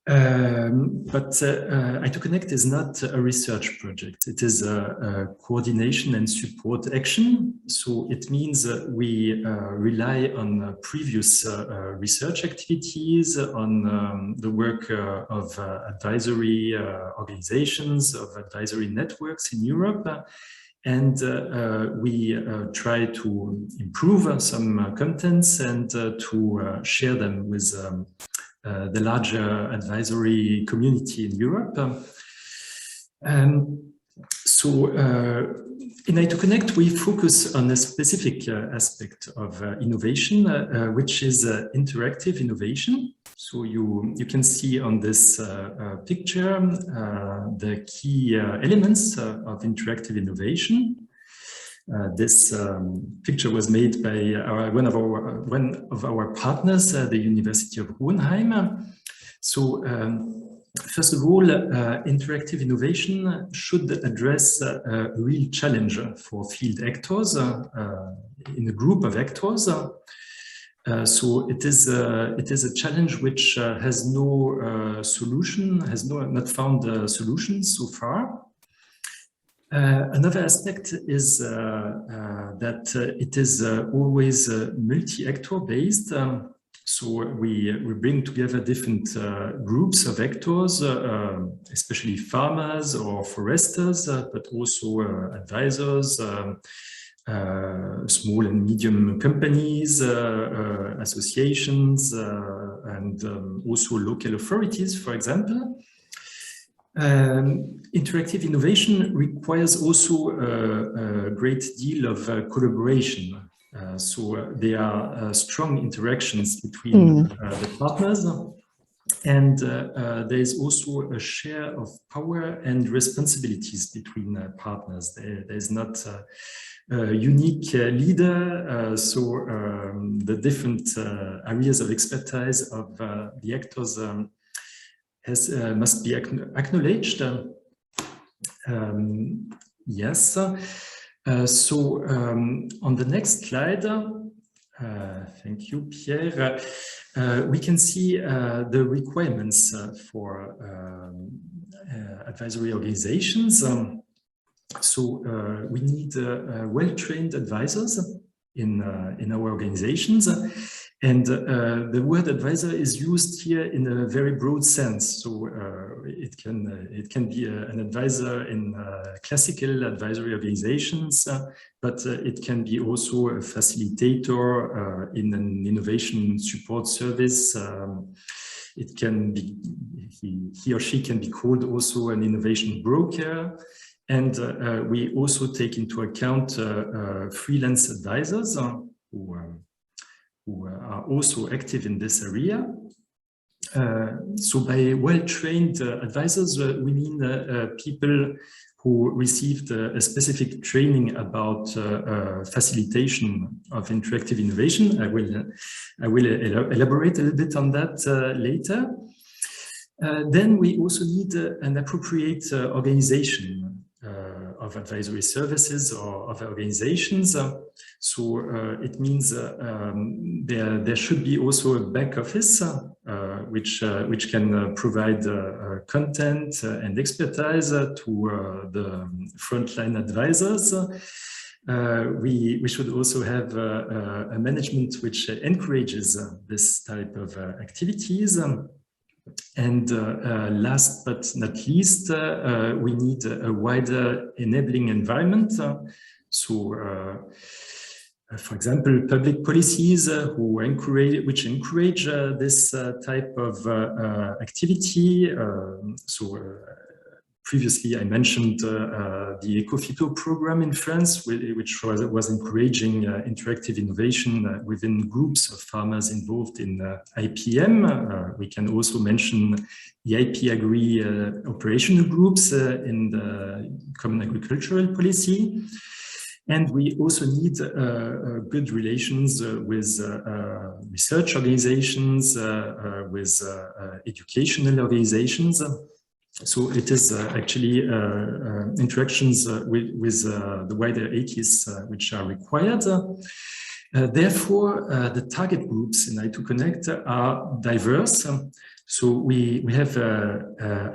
F: But I2 Connect is not a research project. It is a coordination and support action. So it means we rely on previous research activities, on the work of advisory organizations, of advisory networks in Europe. And we try to improve some contents and to share them with the larger advisory community in Europe. In I2 Connect, we focus on a specific aspect of innovation, which is interactive innovation. So you can see on this picture the key elements of interactive innovation. This picture was made by one of our partners, the University of Hohenheim. So first of all, interactive innovation should address a real challenge for field actors in a group of actors. So it is a challenge which has no solution, has not found a solution so far. Another aspect is that it is always multi-actor based. So we bring together different groups of actors, especially farmers or foresters, but also advisors, small and medium companies, associations, and also local authorities, for example. Interactive innovation requires also a great deal of collaboration. So there are strong interactions between the partners, and there is also a share of power and responsibilities between partners. There is not a unique leader, so the different areas of expertise of the actors must be acknowledged. Yes. So on the next slide, thank you, Pierre, we can see the requirements for advisory organizations. So we need well-trained advisors in our organizations. And the word advisor is used here in a very broad sense. So it can be an advisor in classical advisory organizations, but it can be also a facilitator in an innovation support service. It can be, he or she can be called also an innovation broker. And we also take into account freelance advisors who are also active in this area. So by well-trained advisors, we mean people who received a specific training about facilitation of interactive innovation. I will elaborate a little bit on that later. Then we also need an appropriate organization of advisory services or of organizations. So it means there should be also a back office which can provide content and expertise to the frontline advisors. We should also have a management which encourages this type of activities. And last but not least, we need a wider enabling environment. So, for example, public policies which encourage this type of activity. Previously, I mentioned the Ecofito program in France, which was encouraging interactive innovation within groups of farmers involved in IPM. We can also mention the AGRI operational groups in the Common Agricultural Policy. And we also need good relations with research organizations, with educational organizations. So it is actually interactions with the wider AGRIs which are required. Therefore, the target groups in I2Connect are diverse. So we have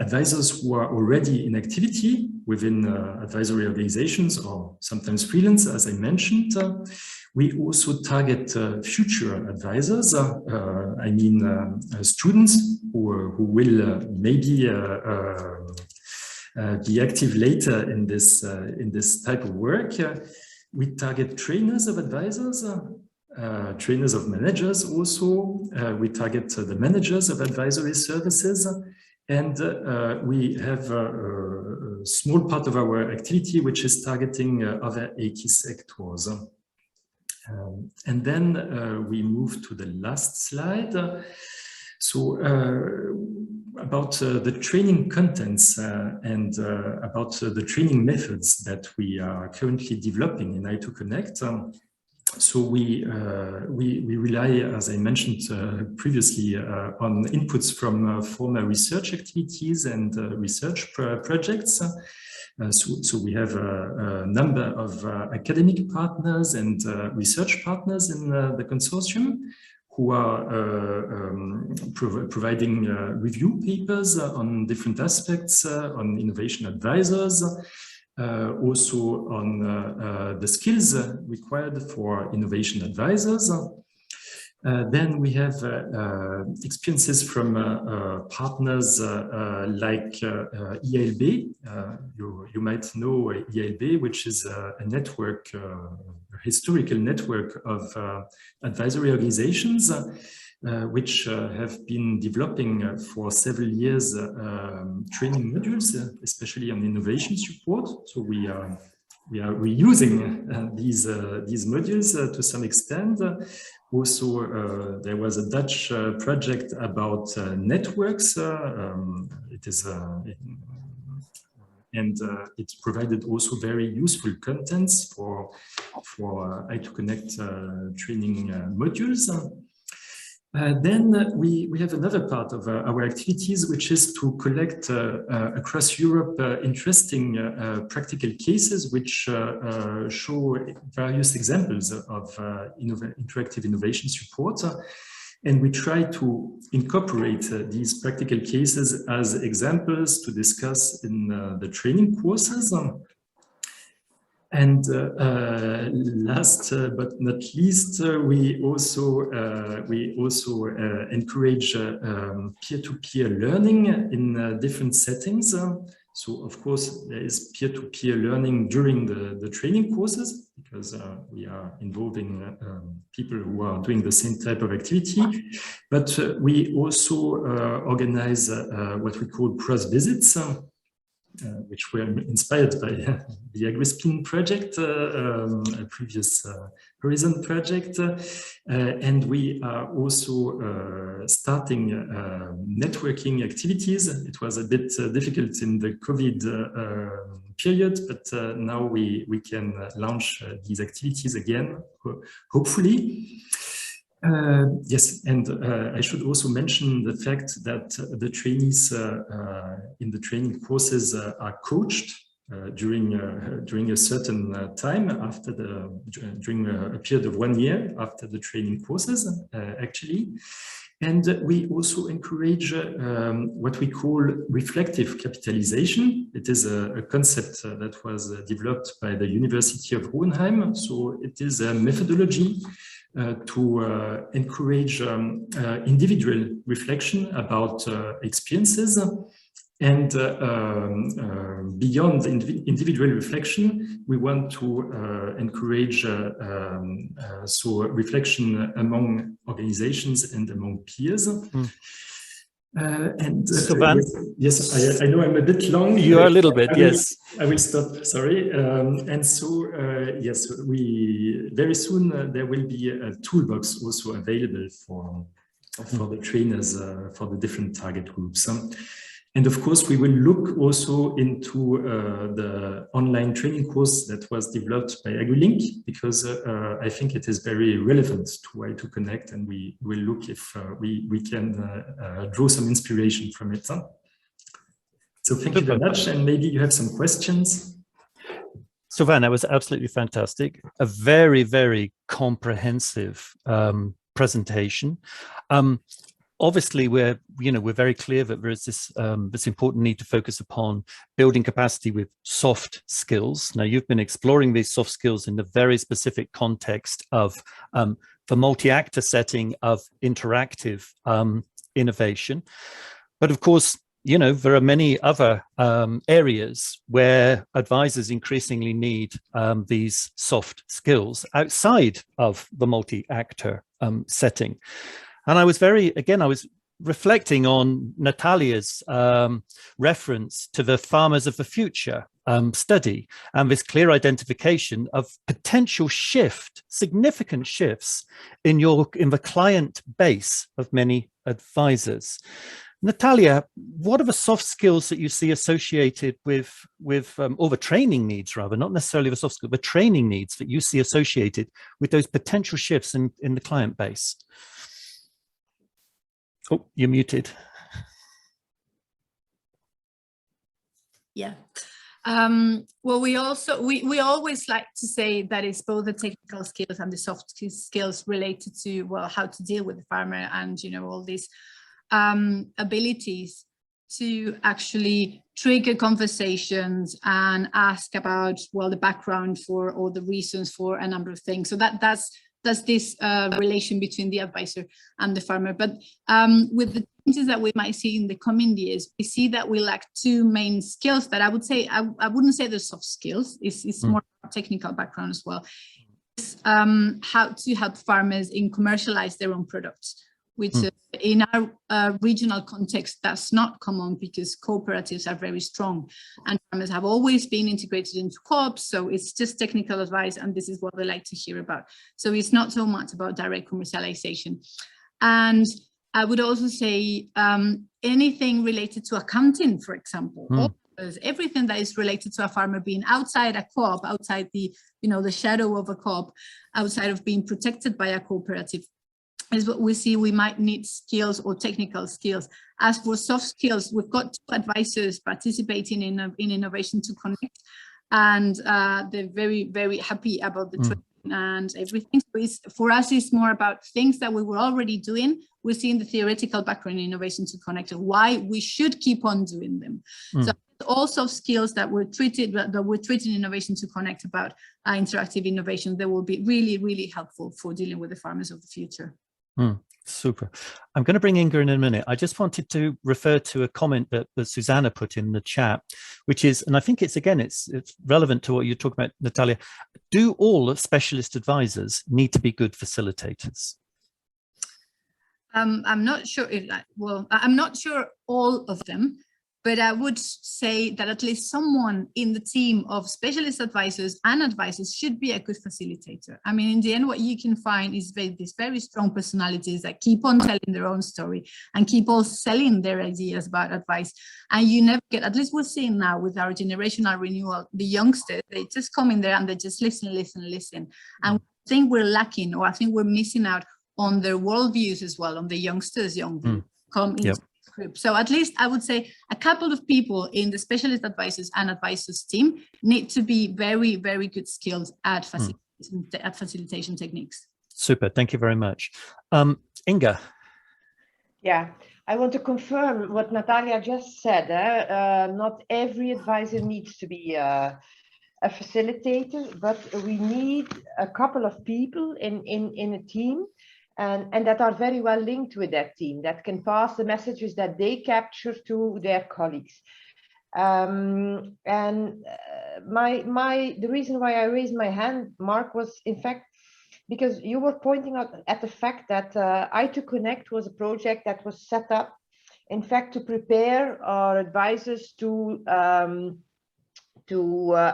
F: advisors who are already in activity within advisory organizations or sometimes freelance, as I mentioned. We also target future advisors, I mean students who will maybe be active later in this type of work. We target trainers of advisors, trainers of managers also. We target the managers of advisory services. And we have a small part of our activity which is targeting other AGRI sectors. And then we move to the last slide. So about the training contents and about the training methods that we are currently developing in I2Connect. So we rely, as I mentioned previously, on inputs from former research activities and research projects. So we have a number of academic partners and research partners in the consortium who are providing review papers on different aspects, on innovation advisors, also on the skills required for innovation advisors. Then we have experiences from partners like ELB. You might know ELB, which is a network, a historical network of advisory organizations, which have been developing for several years training modules, especially on innovation support. So we are reusing these modules to some extent. Also, there was a Dutch project about networks. It provided also very useful contents for I2Connect training modules. Then we have another part of our activities, which is to collect across Europe interesting practical cases which show various examples of interactive innovation support. And we try to incorporate these practical cases as examples to discuss in the training courses. And last but not least, we also encourage peer-to-peer learning in different settings. So of course, there is peer-to-peer learning during the training courses, because we are involving people who are doing the same type of activity. But we also organize what we call cross visits, which were inspired by the AgriSpin project, a previous Horizon project. And we are also starting networking activities. It was a bit difficult in the COVID period, but now we can launch these activities again, hopefully. Yes, and I should also mention the fact that the trainees in the training courses are coached during a certain time after during a period of 1 year after the training courses, actually. And we also encourage what we call reflective capitalization. It is a concept that was developed by the University of Hohenheim. So it is a methodology to encourage individual reflection about experiences, and beyond individual reflection, we want to encourage reflection among organizations and among peers. And
B: Sylvain?
F: yes, I know I'm a bit long.
B: You are a little bit, yes.
F: I will stop, sorry. And so, yes, very soon there will be a toolbox also available for the trainers, for the different target groups. And of course, we will look also into the online training course that was developed by AgriLink, because I think it is very relevant to Y2Connect, and we will look if we can draw some inspiration from it. Huh? So thank you very much, and maybe you have some questions.
B: Sylvain, that was absolutely fantastic. A very, very comprehensive presentation. Obviously, we're very clear that there is this important need to focus upon building capacity with soft skills. Now, you've been exploring these soft skills in the very specific context of the multi-actor setting of interactive innovation. But of course, there are many other areas where advisors increasingly need these soft skills outside of the multi-actor setting. And I was reflecting on Natalia's reference to the Farmers of the Future study, and this clear identification of potential significant shifts in the client base of many advisors. Natalia, what are the soft skills that you see associated with or the training needs, rather, not necessarily the soft skills, the training needs that you see associated with those potential shifts in the client base? Oh, you're muted.
C: Yeah. Well, we always like to say that it's both the technical skills and the soft skills related to, well, how to deal with the farmer and, all these abilities to actually trigger conversations and ask about, well, the background for or the reasons for a number of things. So that's this relation between the advisor and the farmer. But with the changes that we might see in the coming years, we see that we lack two main skills that I would say, I wouldn't say they're soft skills, it's more technical background as well. It's how to help farmers in commercialize their own products, which in our regional context, that's not common because cooperatives are very strong and farmers have always been integrated into co-ops. So it's just technical advice, and this is what they like to hear about. So it's not so much about direct commercialization. And I would also say anything related to accounting, for example, everything that is related to a farmer being outside a co-op, outside the, the shadow of a co-op, outside of being protected by a cooperative, is what we see we might need skills or technical skills. As for soft skills, we've got 2 advisors participating in Innovation to Connect, and they're very, very happy about the training and everything. So for us, it's more about things that we were already doing. We're seeing the theoretical background in Innovation to Connect and why we should keep on doing them. So all soft skills that we're treating in Innovation to Connect about interactive innovation, they will be really, really helpful for dealing with the farmers of the future.
B: Super. I'm going to bring Inge in a minute. I just wanted to refer to a comment that Susanne put in the chat, which is, and I think it's relevant to what you're talking about, Natalia. Do all specialist advisors need to be good facilitators?
C: I'm not sure I'm not sure all of them, but I would say that at least someone in the team of specialist advisors and advisors should be a good facilitator. I mean, in the end, what you can find is these very strong personalities that keep on telling their own story and keep on selling their ideas about advice. And you never get, at least we're seeing now with our generational renewal, the youngsters, they just come in there and they just listen. And I think we're lacking, or I think we're missing out on their worldviews as well, on the youngsters' young view come into group. So at least I would say a couple of people in the specialist advisors and advisors team need to be very, very good skills at facilitation techniques.
B: Super, thank you very much. Inge.
E: Yeah, I want to confirm what Natalia just said. Not every advisor needs to be a facilitator, but we need a couple of people in a team and that are very well linked with that team, that can pass the messages that they capture to their colleagues. The reason why I raised my hand, Mark, was in fact because you were pointing out at the fact that Y2Connect was a project that was set up, in fact, to prepare our advisors to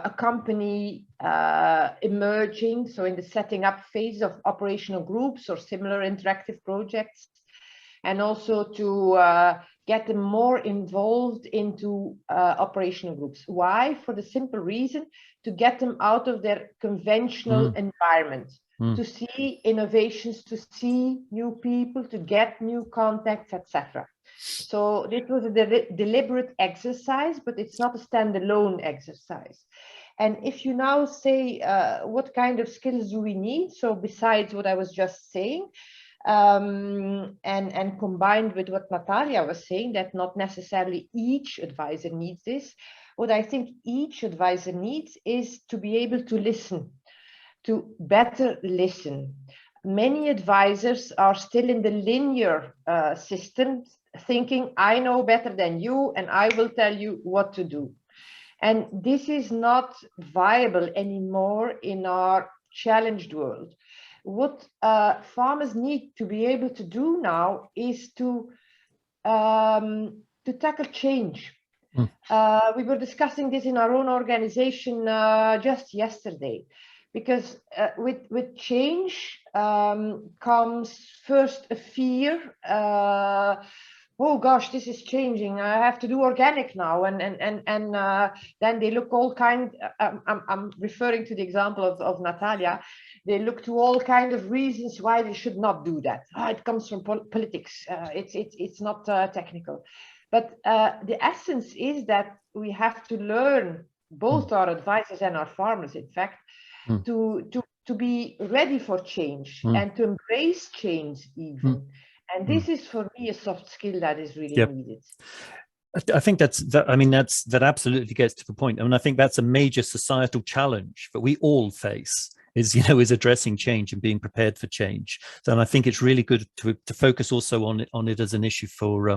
E: accompany emerging, so in the setting up phase of operational groups or similar interactive projects, and also to get them more involved into operational groups. Why? For the simple reason to get them out of their conventional environment, to see innovations, to see new people, to get new contacts, etc. So this was a deliberate exercise, but it's not a standalone exercise. And if you now say, what kind of skills do we need? So besides what I was just saying, and combined with what Natalia was saying, that not necessarily each advisor needs this. What I think each advisor needs is to be able to listen, to better listen. Many advisors are still in the linear system, thinking, I know better than you, and I will tell you what to do. And this is not viable anymore in our challenged world. What farmers need to be able to do now is to tackle change. We were discussing this in our own organization just yesterday, because with change comes first a fear. Oh gosh, this is changing. I have to do organic now, and then they look all kind. I'm referring to the example of Natalia. They look to all kind of reasons why they should not do that. It comes from politics. It's not technical, but the essence is that we have to learn, both our advisors and our farmers, in fact, to be ready for change and to embrace change even. And this is, for me, a soft skill that is really needed.
B: I think that absolutely gets to the point. I mean, I think that's a major societal challenge that we all face, is addressing change and being prepared for change. So, and I think it's really good to focus also on it as an issue for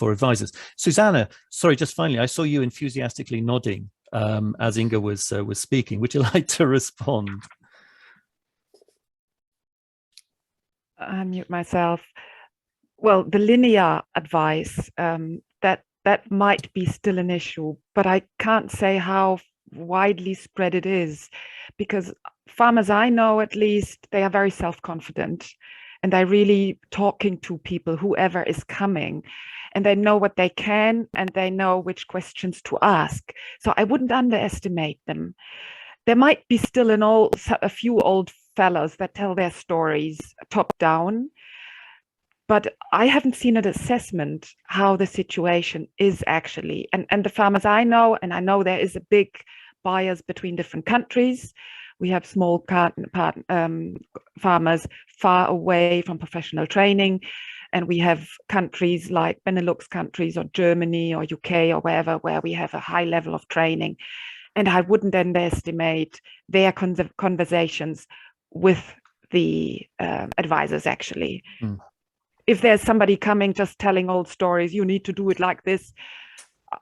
B: advisors. Susanne, sorry, just finally, I saw you enthusiastically nodding as Inge was speaking. Would you like to respond?
D: Unmute myself. Well, the linear advice, that might be still an issue, but I can't say how widely spread it is, because farmers I know, at least, they are very self-confident, and they're really talking to people, whoever is coming, and they know what they can, and they know which questions to ask. So I wouldn't underestimate them. There might be still a few old fellows that tell their stories top down, but I haven't seen an assessment how the situation is actually. And the farmers I know, and I know there is a big bias between different countries. We have small farmers far away from professional training. And we have countries like Benelux countries or Germany or UK or wherever, where we have a high level of training. And I wouldn't underestimate their conversations with the advisors, actually. If there's somebody coming just telling old stories, you need to do it like this,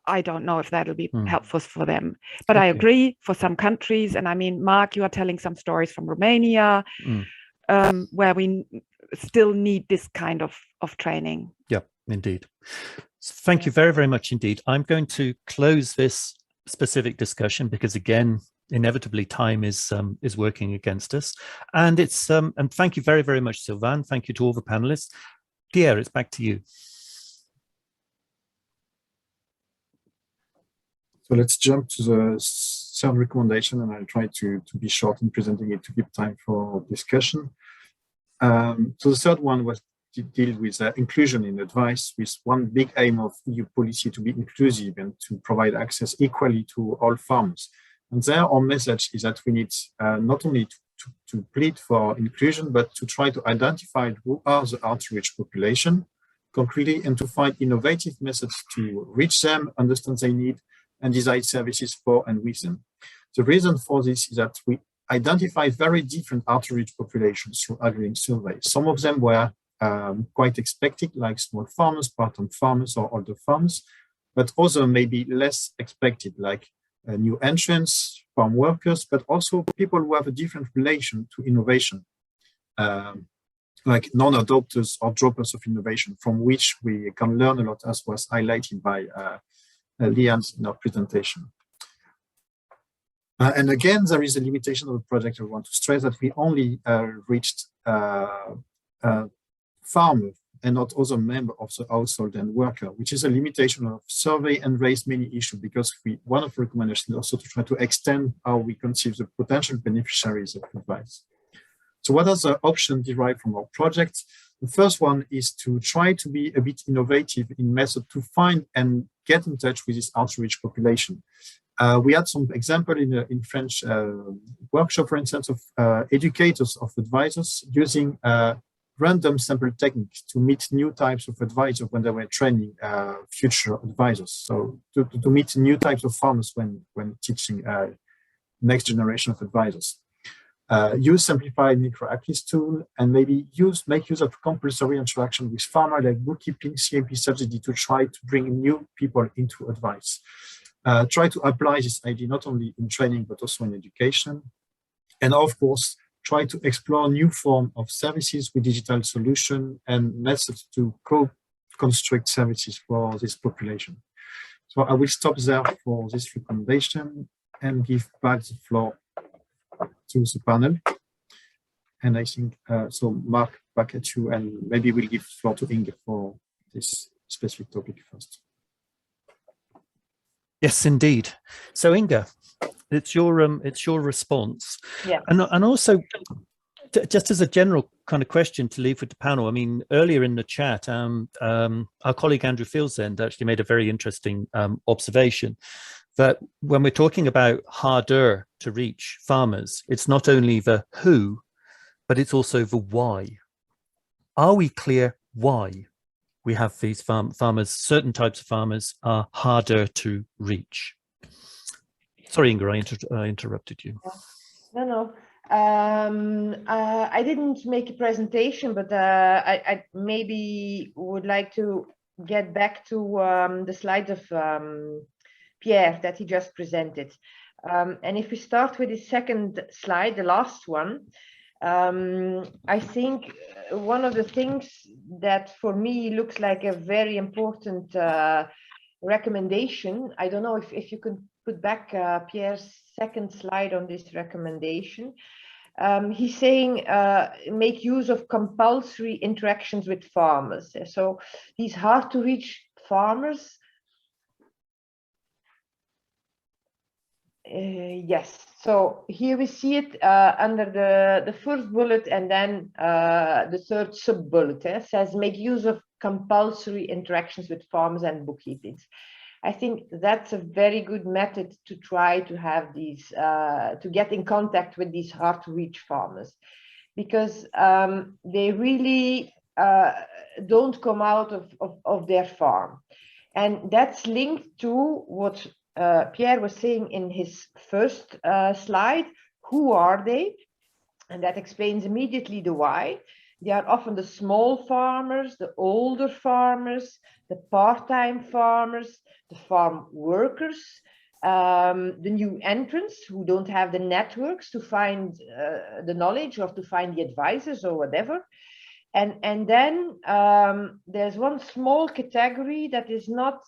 D: I don't know if that'll be helpful for them. But I agree, for some countries, and I mean, Mark, you are telling some stories from Romania, where we still need this kind of training.
B: Yeah, indeed. Thank you very, very much indeed. I'm going to close this specific discussion because, again, inevitably time is working against us. And it's and thank you very, very much, Sylvain. Thank you to all the panelists. Pierre, it's back to you.
A: So let's jump to the third recommendation, and I'll try to be short in presenting it to give time for discussion. So the third one was to deal with inclusion in advice, with one big aim of EU policy to be inclusive and to provide access equally to all farmers. And there, our message is that we need not only to plead for inclusion, but to try to identify who are the outreach population concretely, and to find innovative methods to reach them, understand their need, and design services for and with them. The reason for this is that we identify very different outreach populations through AgriLink surveys. Some of them were quite expected, like small farmers, part-time farmers, or older farmers, but others may be less expected, like new entrants, farm workers, but also people who have a different relation to innovation, like non-adopters or droppers of innovation, from which we can learn a lot, as was highlighted by LIAISON in our presentation. And again, there is a limitation of the project. I want to stress that we only reached farmers and not other member of the household and worker, which is a limitation of survey and raised many issues, because one of the recommendations is also to try to extend how we conceive the potential beneficiaries of advice. So what are the options derived from our project? The first one is to try to be a bit innovative in method to find and get in touch with this outreach population. We had some example in French workshop, for instance, of educators of advisors using random sample techniques to meet new types of advisors when they were training future advisors. So to meet new types of farmers when teaching next generation of advisors. Use simplified micro-AgriLink tool, and maybe make use of compulsory interaction with farmer like bookkeeping, CMP subsidy to try to bring new people into advice. Try to apply this idea not only in training but also in education, and of course try to explore new form of services with digital solution and methods to co-construct services for this population. So I will stop there for this recommendation and give back the floor to the panel. And I think, so Mark, back at you, and maybe we'll give the floor to Inge for this specific topic first.
B: Yes, indeed. So Inge, it's your response.
E: Yeah.
B: And also, just as a general kind of question to leave with the panel, I mean, earlier in the chat, our colleague Andrew Fieldsend actually made a very interesting observation that when we're talking about harder to reach farmers, it's not only the who, but it's also the why. Are we clear why we have these farmers, certain types of farmers are harder to reach? Sorry, Inge, I interrupted you.
E: No. I didn't make a presentation, but I maybe would like to get back to the slides of Pierre that he just presented. And if we start with the second slide, the last one, I think one of the things that for me looks like a very important recommendation, I don't know if you can put back Pierre's second slide on this recommendation. He's saying make use of compulsory interactions with farmers. So these hard to reach farmers, yes, so here we see it under the first bullet, and then the third sub bullet says make use of compulsory interactions with farmers and bookkeepings. I think that's a very good method to try to have these, to get in contact with these hard to reach farmers, because they really don't come out of their farm. And that's linked to what Pierre was saying in his first slide. Who are they? And that explains immediately the why. They are often the small farmers, the older farmers, the part-time farmers, the farm workers, the new entrants who don't have the networks to find the knowledge or to find the advisors or whatever. And then there's one small category that is not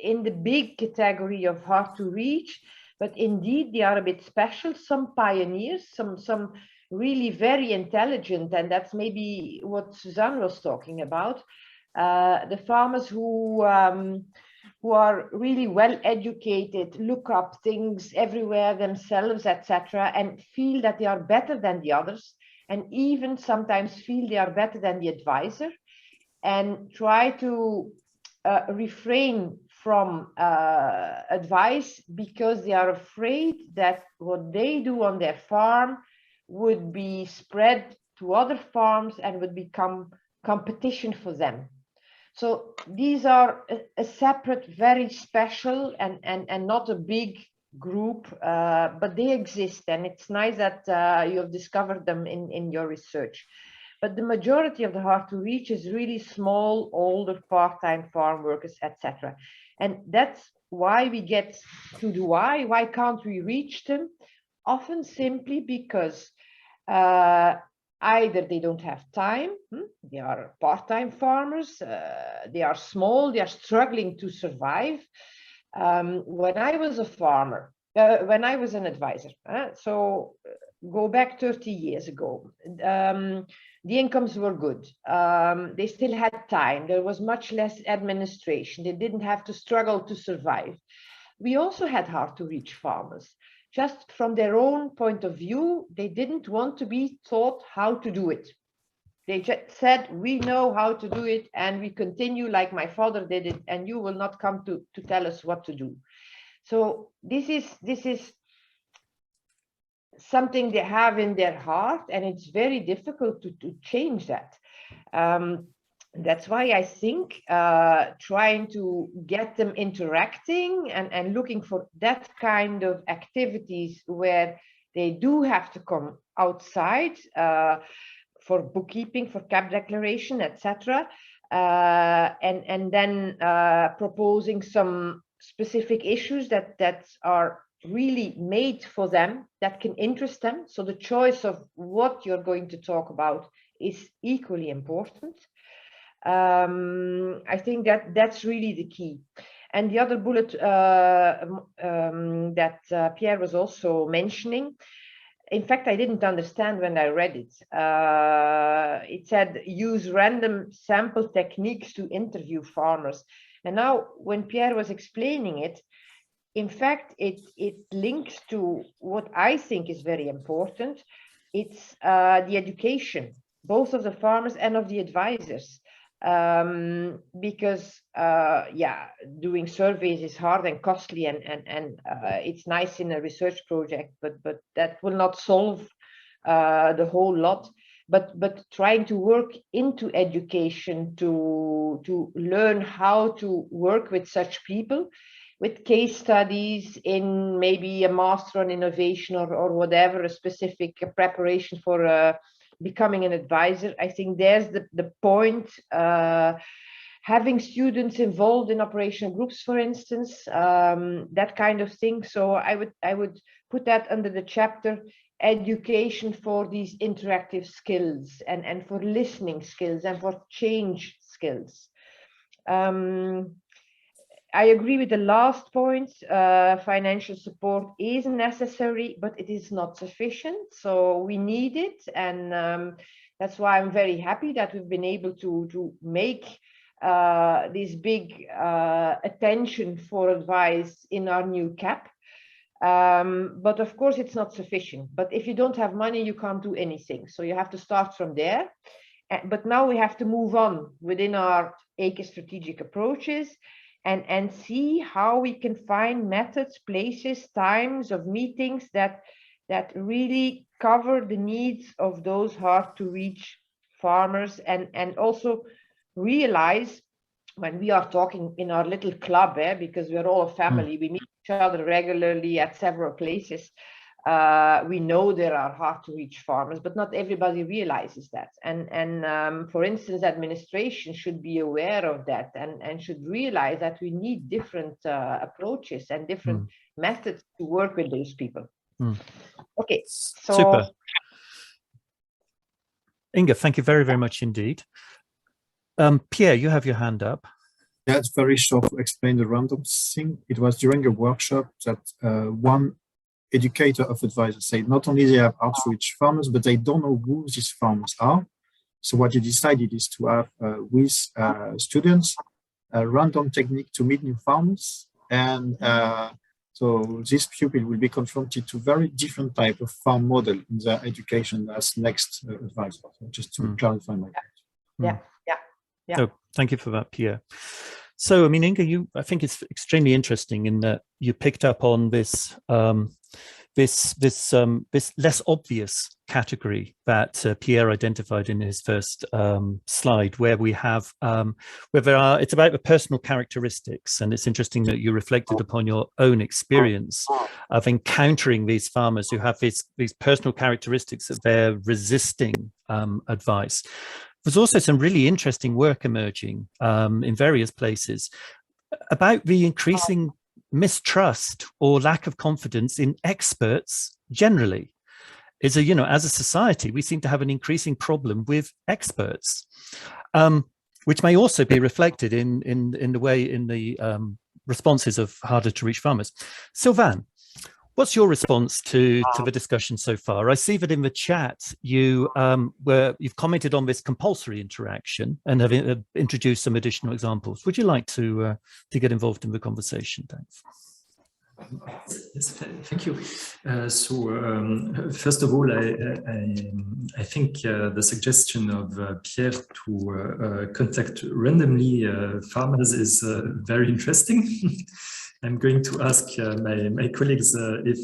E: in the big category of hard to reach, but indeed they are a bit special, some pioneers, some really very intelligent, and that's maybe what Susanne was talking about, the farmers who are really well educated, look up things everywhere themselves, etc., and feel that they are better than the others, and even sometimes feel they are better than the advisor, and try to refrain from advice because they are afraid that what they do on their farm would be spread to other farms and would become competition for them. So these are a separate, very special and not a big group, but they exist, and it's nice that you have discovered them in your research. But the majority of the hard to reach is really small, older, part-time farm workers, etc. And that's why we get to the why. Why can't we reach them? Often simply because either they don't have time, they are part-time farmers, they are small, they are struggling to survive. When I was a farmer, when I was an advisor, so go back 30 years ago, The incomes were good. They still had time. There was much less administration. They didn't have to struggle to survive. We also had hard to reach farmers. Just from their own point of view, they didn't want to be taught how to do it. They just said, we know how to do it and we continue like my father did it, and you will not come to tell us what to do. So this is something they have in their heart, and it's very difficult to change that. That's why I think trying to get them interacting and looking for that kind of activities where they do have to come outside for bookkeeping, for cap declaration, etc. And then proposing some specific issues that are really made for them, that can interest them. So the choice of what you're going to talk about is equally important. I think that's really the key. And the other bullet that Pierre was also mentioning, in fact, I didn't understand when I read it. It said use random sample techniques to interview farmers. And now when Pierre was explaining it, in fact, it links to what I think is very important. It's the education, both of the farmers and of the advisors. Because doing surveys is hard and costly, and it's nice in a research project, but that will not solve the whole lot. But trying to work into education to learn how to work with such people, with case studies in maybe a master on innovation or whatever, a specific preparation for becoming an advisor. I think there's the point. Having students involved in operational groups, for instance, that kind of thing. So I would put that under the chapter education for these interactive skills and for listening skills and for change skills. I agree with the last point. Financial support is necessary, but it is not sufficient. So we need it. And that's why I'm very happy that we've been able to make this big attention for advice in our new cap. But of course, it's not sufficient. But if you don't have money, you can't do anything. So you have to start from there. But now we have to move on within our AGRI strategic approaches and see how we can find methods, places, times of meetings that really cover the needs of those hard to reach farmers, and also realize when we are talking in our little club, because we're all a family, we meet each other regularly at several places. We know there are hard to reach farmers, but not everybody realizes that. And for instance, administration should be aware of that and should realize that we need different approaches and different methods to work with those people. Okay, so
B: super. Inge, thank you very, very much indeed. Pierre, you have your hand up.
A: Yeah, it's very short to explain the random thing. It was during a workshop that one educator of advisors said not only they have outreach farmers, but they don't know who these farmers are. So what he decided is to have with students a random technique to meet new farmers. And so this pupil will be confronted to very different type of farm model in their education as next advisor. So just to clarify my point.
E: Yeah.
B: So thank you for that, Pierre. So, I mean, Inge, I think it's extremely interesting in that you picked up on this this less obvious category that Pierre identified in his first slide, where we have it's about the personal characteristics, and it's interesting that you reflected upon your own experience of encountering these farmers who have these personal characteristics that they're resisting advice. There's also some really interesting work emerging in various places about the increasing mistrust or lack of confidence in experts generally. As a society, we seem to have an increasing problem with experts, which may also be reflected in the responses of harder to reach farmers. Sylvain, What's your response to the discussion so far? I see that in the chat you've commented on this compulsory interaction and have introduced some additional examples. Would you like to get involved in the conversation? Thanks.
F: Yes, thank you. First of all, I think the suggestion of Pierre to contact randomly farmers is very interesting. I'm going to ask my colleagues if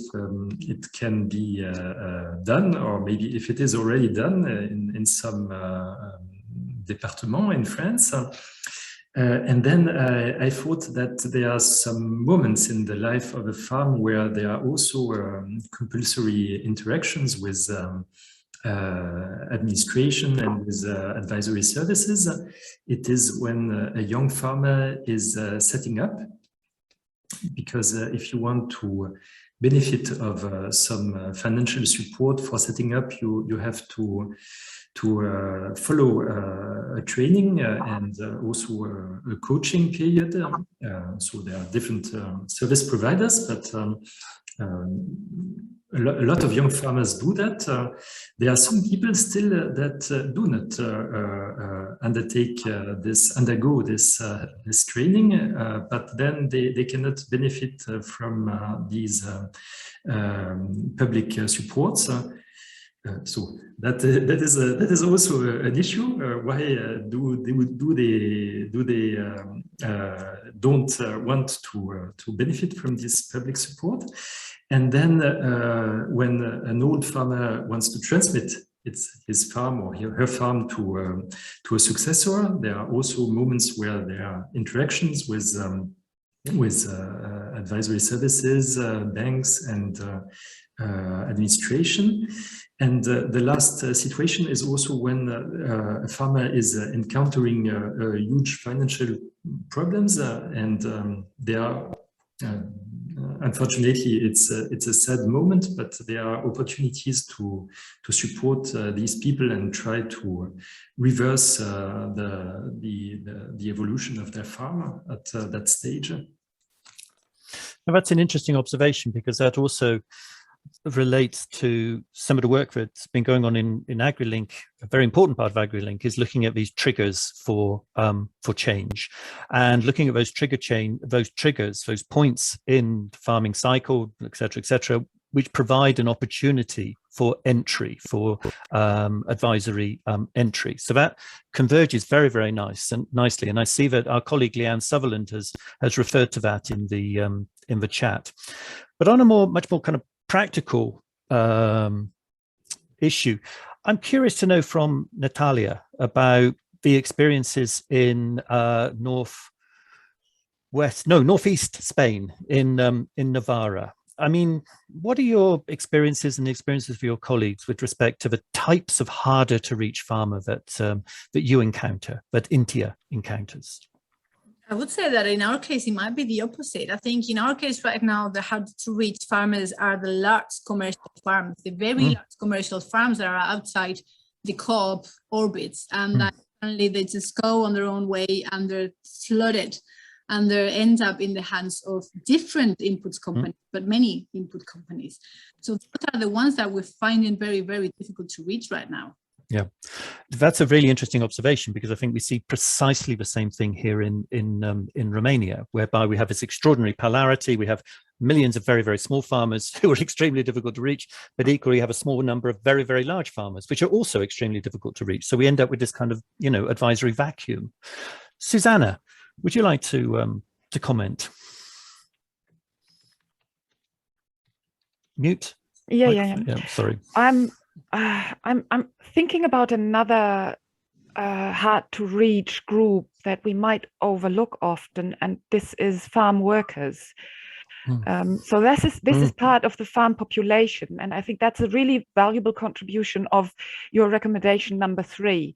F: it can be done, or maybe if it is already done in some départements in France. And then I thought that there are some moments in the life of a farm where there are also compulsory interactions with administration and with advisory services. It is when a young farmer is setting up, because if you want to benefit of some financial support for setting up, you have to follow a training and also a coaching period. So there are different service providers, but a lot of young farmers do that. There are some people still that do not undergo this training, but then they cannot benefit from these public supports. So that is also an issue. Why do they don't want to benefit from this public support? And then when an old farmer wants to transmit his farm or her farm to a successor, there are also moments where there are interactions with advisory services, banks, and administration. And the last situation is also when a farmer is encountering huge financial problems, and there are, unfortunately, it's a sad moment, but there are opportunities to support these people and try to reverse the evolution of their farm at that stage.
B: Now, that's an interesting observation, because that also relates to some of the work that's been going on in AgriLink. A very important part of AgriLink is looking at these triggers for change, and looking at those triggers, those points in the farming cycle, etc., which provide an opportunity for entry, for advisory entry. So that converges very, very nicely. And I see that our colleague Leanne Sutherland has referred to that in the chat. But on a much more kind of practical issue, I'm curious to know from Natalia about the experiences in northeast Spain, in Navarra. I mean, what are your experiences and the experiences of your colleagues with respect to the types of harder to reach farmer that you encounter, that Intia encounters?
C: I would say that in our case, it might be the opposite. I think in our case right now, the hard to reach farmers are the large commercial farms, the very large commercial farms that are outside the co-op orbits. And apparently they just go on their own way and they're flooded, and they end up in the hands of different inputs companies, but many input companies. So those are the ones that we're finding very, very difficult to reach right now.
B: Yeah, that's a really interesting observation, because I think we see precisely the same thing here in Romania, whereby we have this extraordinary polarity. We have millions of very, very small farmers who are extremely difficult to reach, but equally have a small number of very, very large farmers, which are also extremely difficult to reach. So we end up with this kind of, advisory vacuum. Susanne, would you like to comment? Mute.
D: Yeah.
B: Sorry.
D: I'm thinking about another hard to reach group that we might overlook often, and this is farm workers. So this is part of the farm population, and I think that's a really valuable contribution of your recommendation number 3,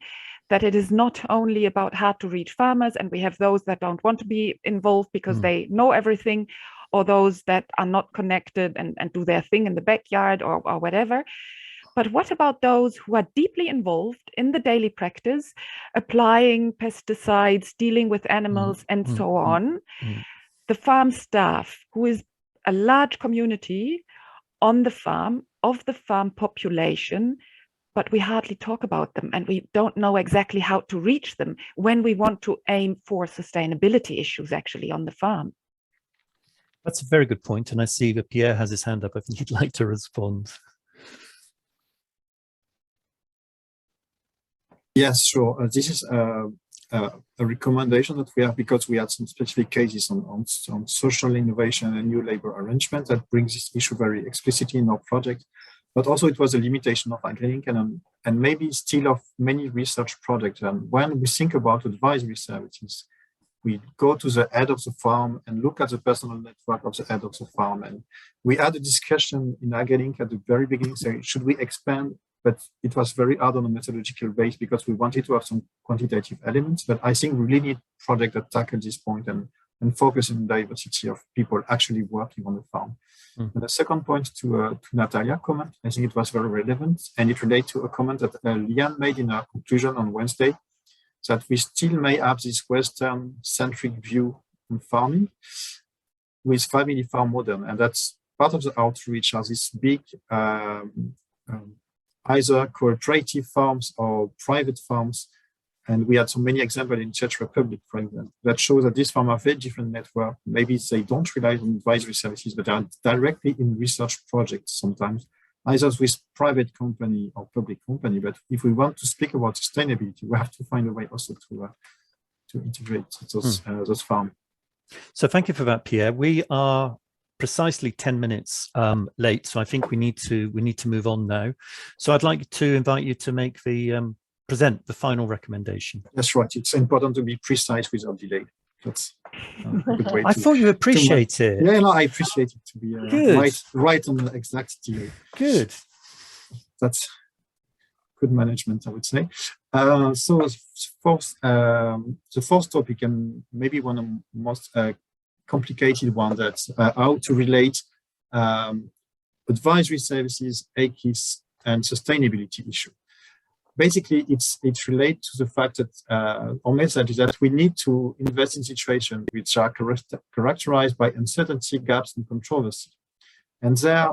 D: that it is not only about hard to reach farmers, and we have those that don't want to be involved because they know everything, or those that are not connected and do their thing in the backyard or whatever. But what about those who are deeply involved in the daily practice, applying pesticides, dealing with animals, and so on? The farm staff, who is a large community on the farm, of the farm population, but we hardly talk about them, and we don't know exactly how to reach them when we want to aim for sustainability issues actually on the farm.
B: That's a very good point, and I see that Pierre has his hand up. I think he'd like to respond.
A: Yes, sure. This is a recommendation that we have because we had some specific cases on social innovation and new labor arrangement that brings this issue very explicitly in our project. But also it was a limitation of AgriLink and maybe still of many research projects. And when we think about advisory services, we go to the head of the farm and look at the personal network of the head of the farm. And we had a discussion in AgriLink at the very beginning saying, should we expand? But it was very hard on a methodological base because we wanted to have some quantitative elements. But I think we really need projects that tackle this point and focus on diversity of people actually working on the farm. And the second point to Natalia's comment, I think it was very relevant, and it relates to a comment that Liane made in her conclusion on Wednesday, that we still may have this Western-centric view on farming with family farm model, and that's part of the outreach as this big either cooperative farms or private farms. And we had so many examples in Czech Republic, for example, that show that these farms are very different network. Maybe they don't rely on advisory services, but are directly in research projects sometimes, either with private company or public company. But if we want to speak about sustainability, we have to find a way also to integrate those farms.
B: So thank you for that, Pierre. We are precisely 10 minutes late, so I think we need to move on now. So I'd like to invite you to make the present the final recommendation.
A: That's right. It's important to be precise without delay. That's a good way
B: I thought you appreciate it.
A: Yeah, no, I appreciate it to be right on the exact delay.
B: Good.
A: That's good management, I would say. So the fourth topic, and maybe one of the most complicated one, that's how to relate advisory services, AGRI, and sustainability issue. Basically, it relates to the fact that our message is that we need to invest in situations which are characterized by uncertainty, gaps, and controversy. And there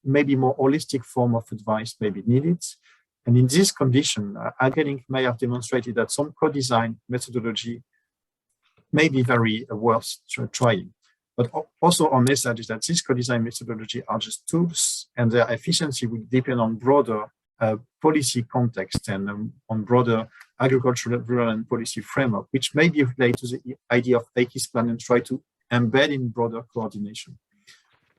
A: may be more holistic form of advice may be needed. And in this condition, AgriLink may have demonstrated that some co-design methodology may be very worth trying. But also our message is that this co-design methodology are just tools, and their efficiency will depend on broader policy context and on broader agricultural, rural, and policy framework, which may be related to the idea of AGRI plan and try to embed in broader coordination.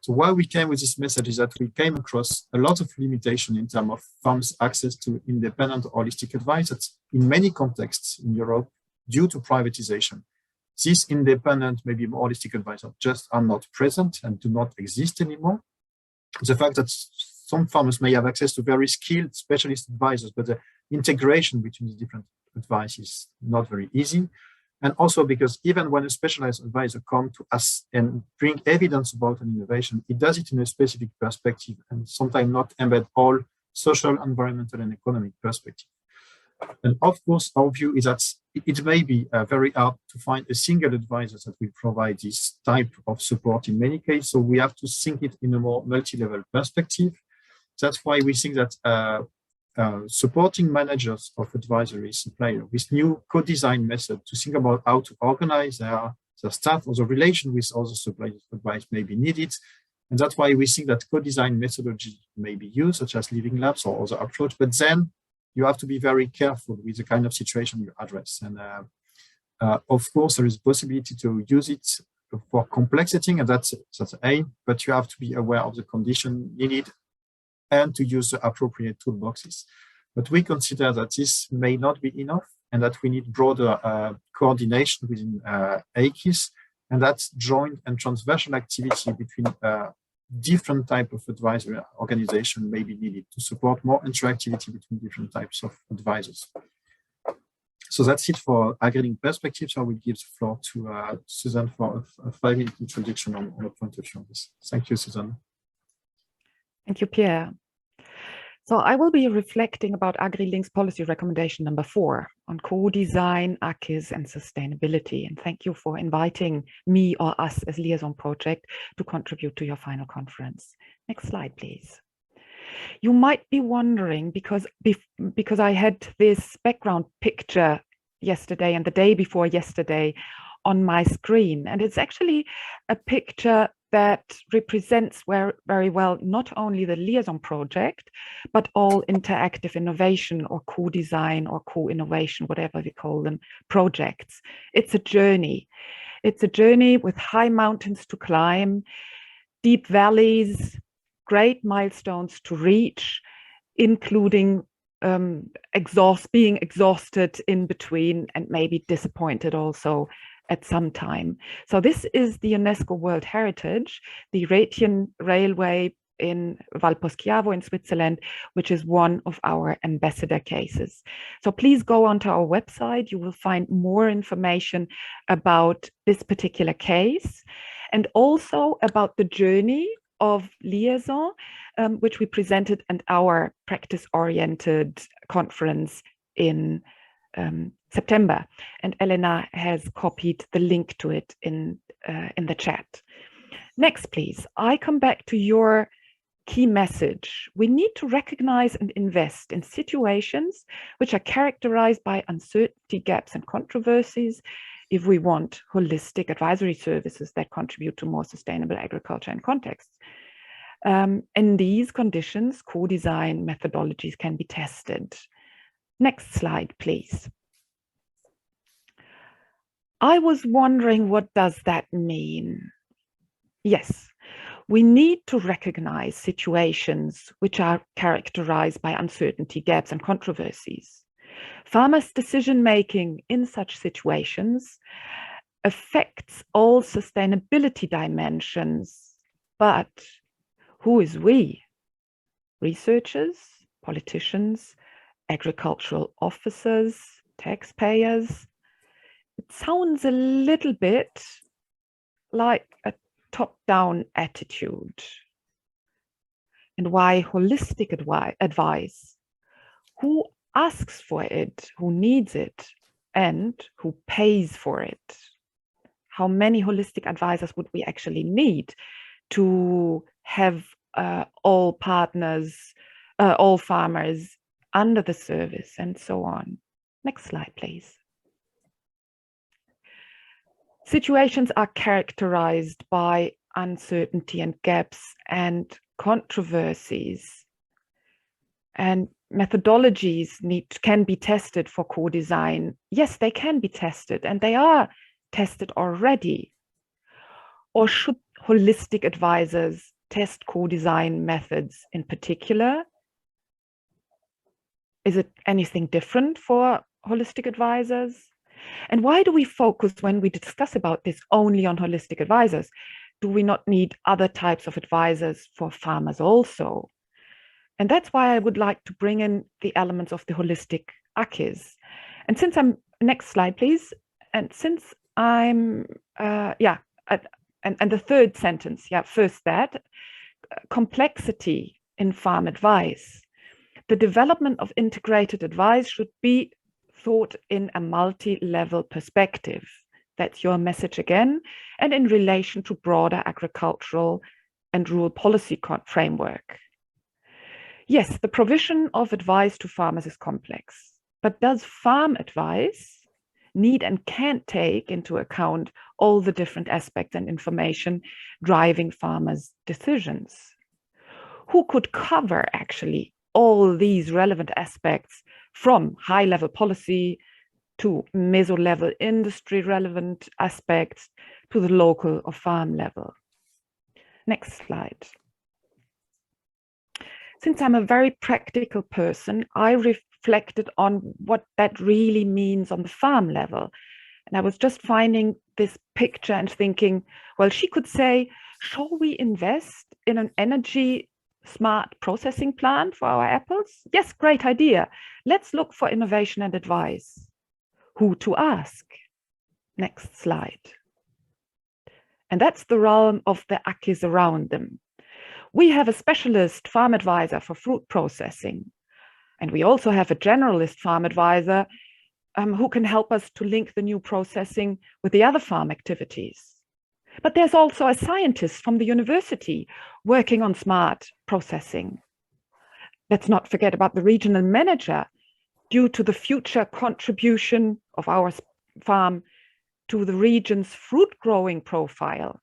A: So why we came with this message is that we came across a lot of limitation in terms of farms' access to independent holistic advice that in many contexts in Europe, due to privatization, these independent, maybe more holistic advisors just are not present and do not exist anymore. The fact that some farmers may have access to very skilled specialist advisors, but the integration between the different advice is not very easy. And also because even when a specialized advisor comes to us and bring evidence about an innovation, it does it in a specific perspective and sometimes not embed all social, environmental, and economic perspective. And of course, our view is that it may be very hard to find a single advisor that will provide this type of support in many cases. So we have to think it in a more multi-level perspective. That's why we think that supporting managers of advisory supplier with new co-design method to think about how to organize their staff or the relation with other suppliers of advice may be needed. And that's why we think that co-design methodology may be used, such as living labs or other approach, but then you have to be very careful with the kind of situation you address. And of course, there is a possibility to use it for complex setting, and that's the aim, but you have to be aware of the condition needed and to use the appropriate toolboxes. But we consider that this may not be enough and that we need broader coordination within AGRI, and that's joint and transversal activity between different types of advisory organization may be needed to support more interactivity between different types of advisors. So that's it for AgriLink perspective. So I will give the floor to Susanne for a 5-minute introduction on the point of view on this. Thank you, Susanne.
D: Thank you, Pierre. So I will be reflecting about AgriLink's policy recommendation number 4 on co-design, ACIS and sustainability. And thank you for inviting me or us as LIAISON project to contribute to your final conference. Next slide, please. You might be wondering, because I had this background picture yesterday and the day before yesterday on my screen, and it's actually a picture that represents very well not only the LIAISON project, but all interactive innovation or co-design or co-innovation, whatever we call them, projects. It's a journey. It's a journey with high mountains to climb, deep valleys, great milestones to reach, including being exhausted in between and maybe disappointed also at some time. So this is the UNESCO World Heritage, the Rhaetian Railway in Valposchiavo in Switzerland, which is one of our ambassador cases. So please go onto our website. You will find more information about this particular case and also about the journey of LIAISON, which we presented at our practice-oriented conference in September, and Elena has copied the link to it in the chat. Next, please. I come back to your key message. We need to recognize and invest in situations which are characterized by uncertainty, gaps, and controversies if we want holistic advisory services that contribute to more sustainable agriculture and contexts. In these conditions, co-design methodologies can be tested. Next slide, please. I was wondering, what does that mean? Yes, we need to recognize situations which are characterized by uncertainty, gaps, and controversies. Farmers' decision-making in such situations affects all sustainability dimensions. But who is we? Researchers, politicians, agricultural officers, taxpayers? It sounds a little bit like a top-down attitude. And why holistic advice? Who asks for it? Who needs it? And who pays for it? How many holistic advisors would we actually need to have all partners, all farmers under the service, and so on? Next slide, please. Situations are characterized by uncertainty and gaps and controversies. And methodologies can be tested for co-design. Yes, they can be tested, and they are tested already. Or should holistic advisors test co-design methods in particular? Is it anything different for holistic advisors? And why do we focus, when we discuss about this, only on holistic advisors? Do we not need other types of advisors for farmers also? And that's why I would like to bring in the elements of the holistic ACIS. And since I'm, next slide, please. And since I'm, and the third sentence, first that, complexity in farm advice. The development of integrated advice should be thought in a multi-level perspective. That's your message again, and in relation to broader agricultural and rural policy framework. Yes, the provision of advice to farmers is complex, but does farm advice need and can take into account all the different aspects and information driving farmers' decisions? Who could cover actually all these relevant aspects, from high-level policy to meso-level industry relevant aspects to the local or farm level? Next slide. Since I'm a very practical person, I reflected on what that really means on the farm level. And I was just finding this picture and thinking, well, she could say, shall we invest in an energy smart processing plant for our apples? Yes, great idea. Let's look for innovation and advice. Who to ask? Next slide. And that's the realm of the ACIS around them. We have a specialist farm advisor for fruit processing. And we also have a generalist farm advisor who can help us to link the new processing with the other farm activities. But there's also a scientist from the university working on smart processing. Let's not forget about the regional manager due to the future contribution of our farm to the region's fruit growing profile.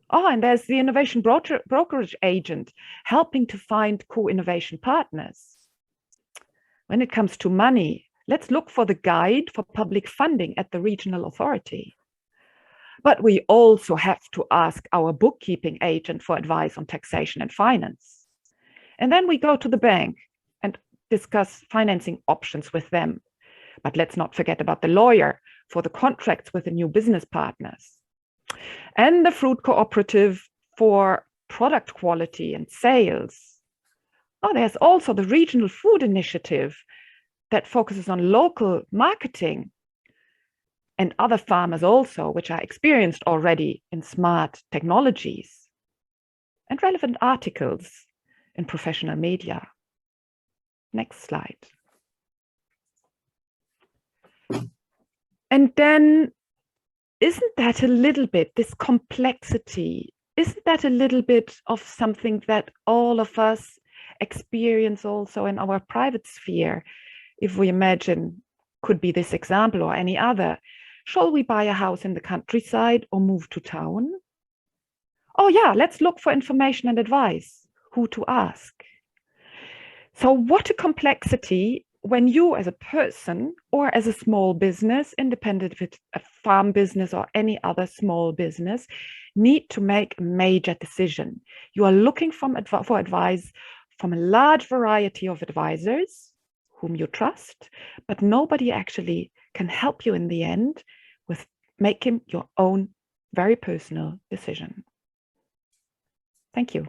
D: Oh, and there's the innovation brokerage agent helping to find co-innovation partners. When it comes to money, let's look for the guide for public funding at the regional authority. But we also have to ask our bookkeeping agent for advice on taxation and finance. And then we go to the bank and discuss financing options with them. But let's not forget about the lawyer for the contracts with the new business partners. And the fruit cooperative for product quality and sales. Oh, there's also the regional food initiative that focuses on local marketing, and other farmers also, which are experienced already in smart technologies, and relevant articles in professional media. Next slide. And then, isn't that a little bit, this complexity, isn't that a little bit of something that all of us experience also in our private sphere? If we imagine, could be this example or any other, shall we buy a house in the countryside or move to town? Oh yeah, let's look for information and advice, who to ask. So what a complexity when you as a person or as a small business, independent if it's a farm business or any other small business, need to make a major decision. You are looking for advice from a large variety of advisors whom you trust, but nobody actually can help you in the end with making your own very personal decision. Thank you.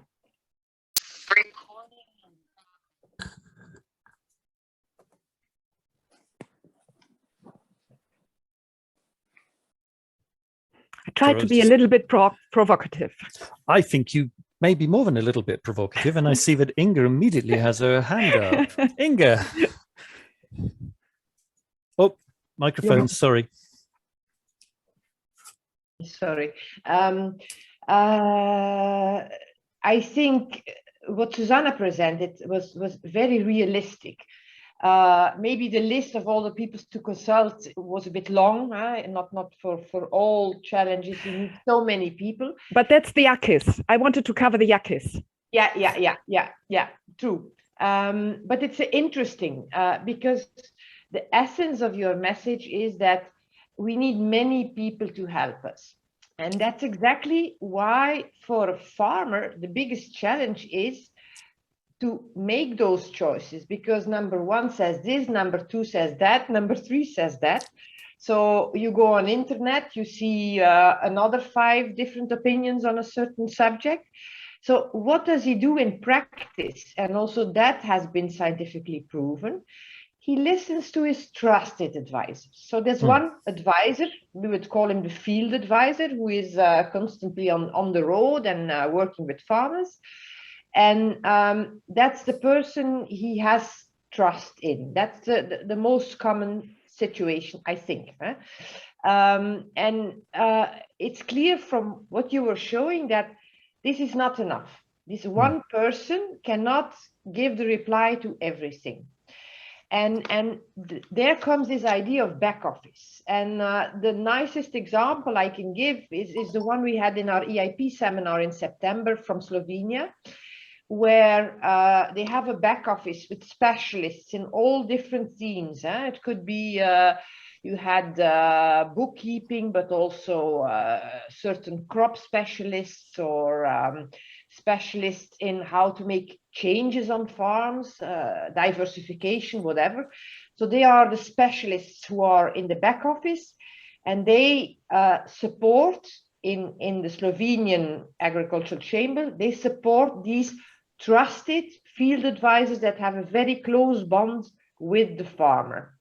D: I tried to be a little bit provocative.
B: I think you may be more than a little bit provocative, and I see that Inge immediately has her hand up. Inge. Oh, microphone,
E: Yeah.
B: sorry.
E: Sorry. I think what Susanne presented was very realistic. Maybe the list of all the people to consult was a bit long, not for all challenges. You need so many people.
D: But that's the yakis. I wanted to cover the yakis.
E: Yeah, true. But it's interesting because the essence of your message is that we need many people to help us. And that's exactly why for a farmer, the biggest challenge is to make those choices, because number one says this, number two says that, number three says that. So you go on internet, you see another 5 different opinions on a certain subject. So what does he do in practice? And also that has been scientifically proven. He listens to his trusted advisors. So there's one advisor, we would call him the field advisor, who is constantly on the road and working with farmers. And that's the person he has trust in. That's the most common situation, I think. It's clear from what you were showing that this is not enough. This one person cannot give the reply to everything. And there comes this idea of back office. And the nicest example I can give is the one we had in our EIP seminar in September from Slovenia, where they have a back office with specialists in all different themes. It could be you had bookkeeping, but also certain crop specialists or specialists in how to make changes on farms, diversification, whatever. So they are the specialists who are in the back office, and they support in the Slovenian Agricultural Chamber, they support these trusted field advisors that have a very close bond with the farmer.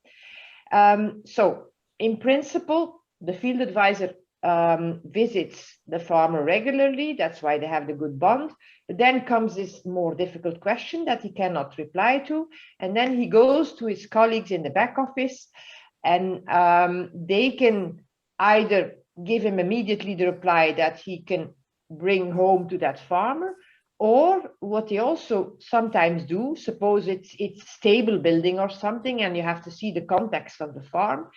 E: So in principle, the field advisor visits the farmer regularly. That's why they have the good bond. But then comes this more difficult question that he cannot reply to. And then he goes to his colleagues in the back office, and they can either give him immediately the reply that he can bring home to that farmer, or what they also sometimes do, suppose it's stable building or something, and you have to see the context of the farm,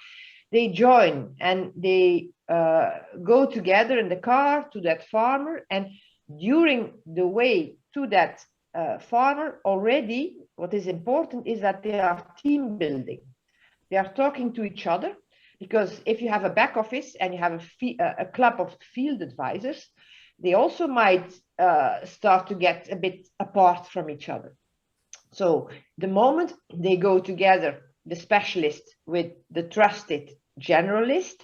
E: they join and they go together in the car to that farmer, and during the way to that farmer already, what is important is that they are team building. They are talking to each other, because if you have a back office and you have a club of field advisors, they also might start to get a bit apart from each other. So the moment they go together, the specialist with the trusted generalist,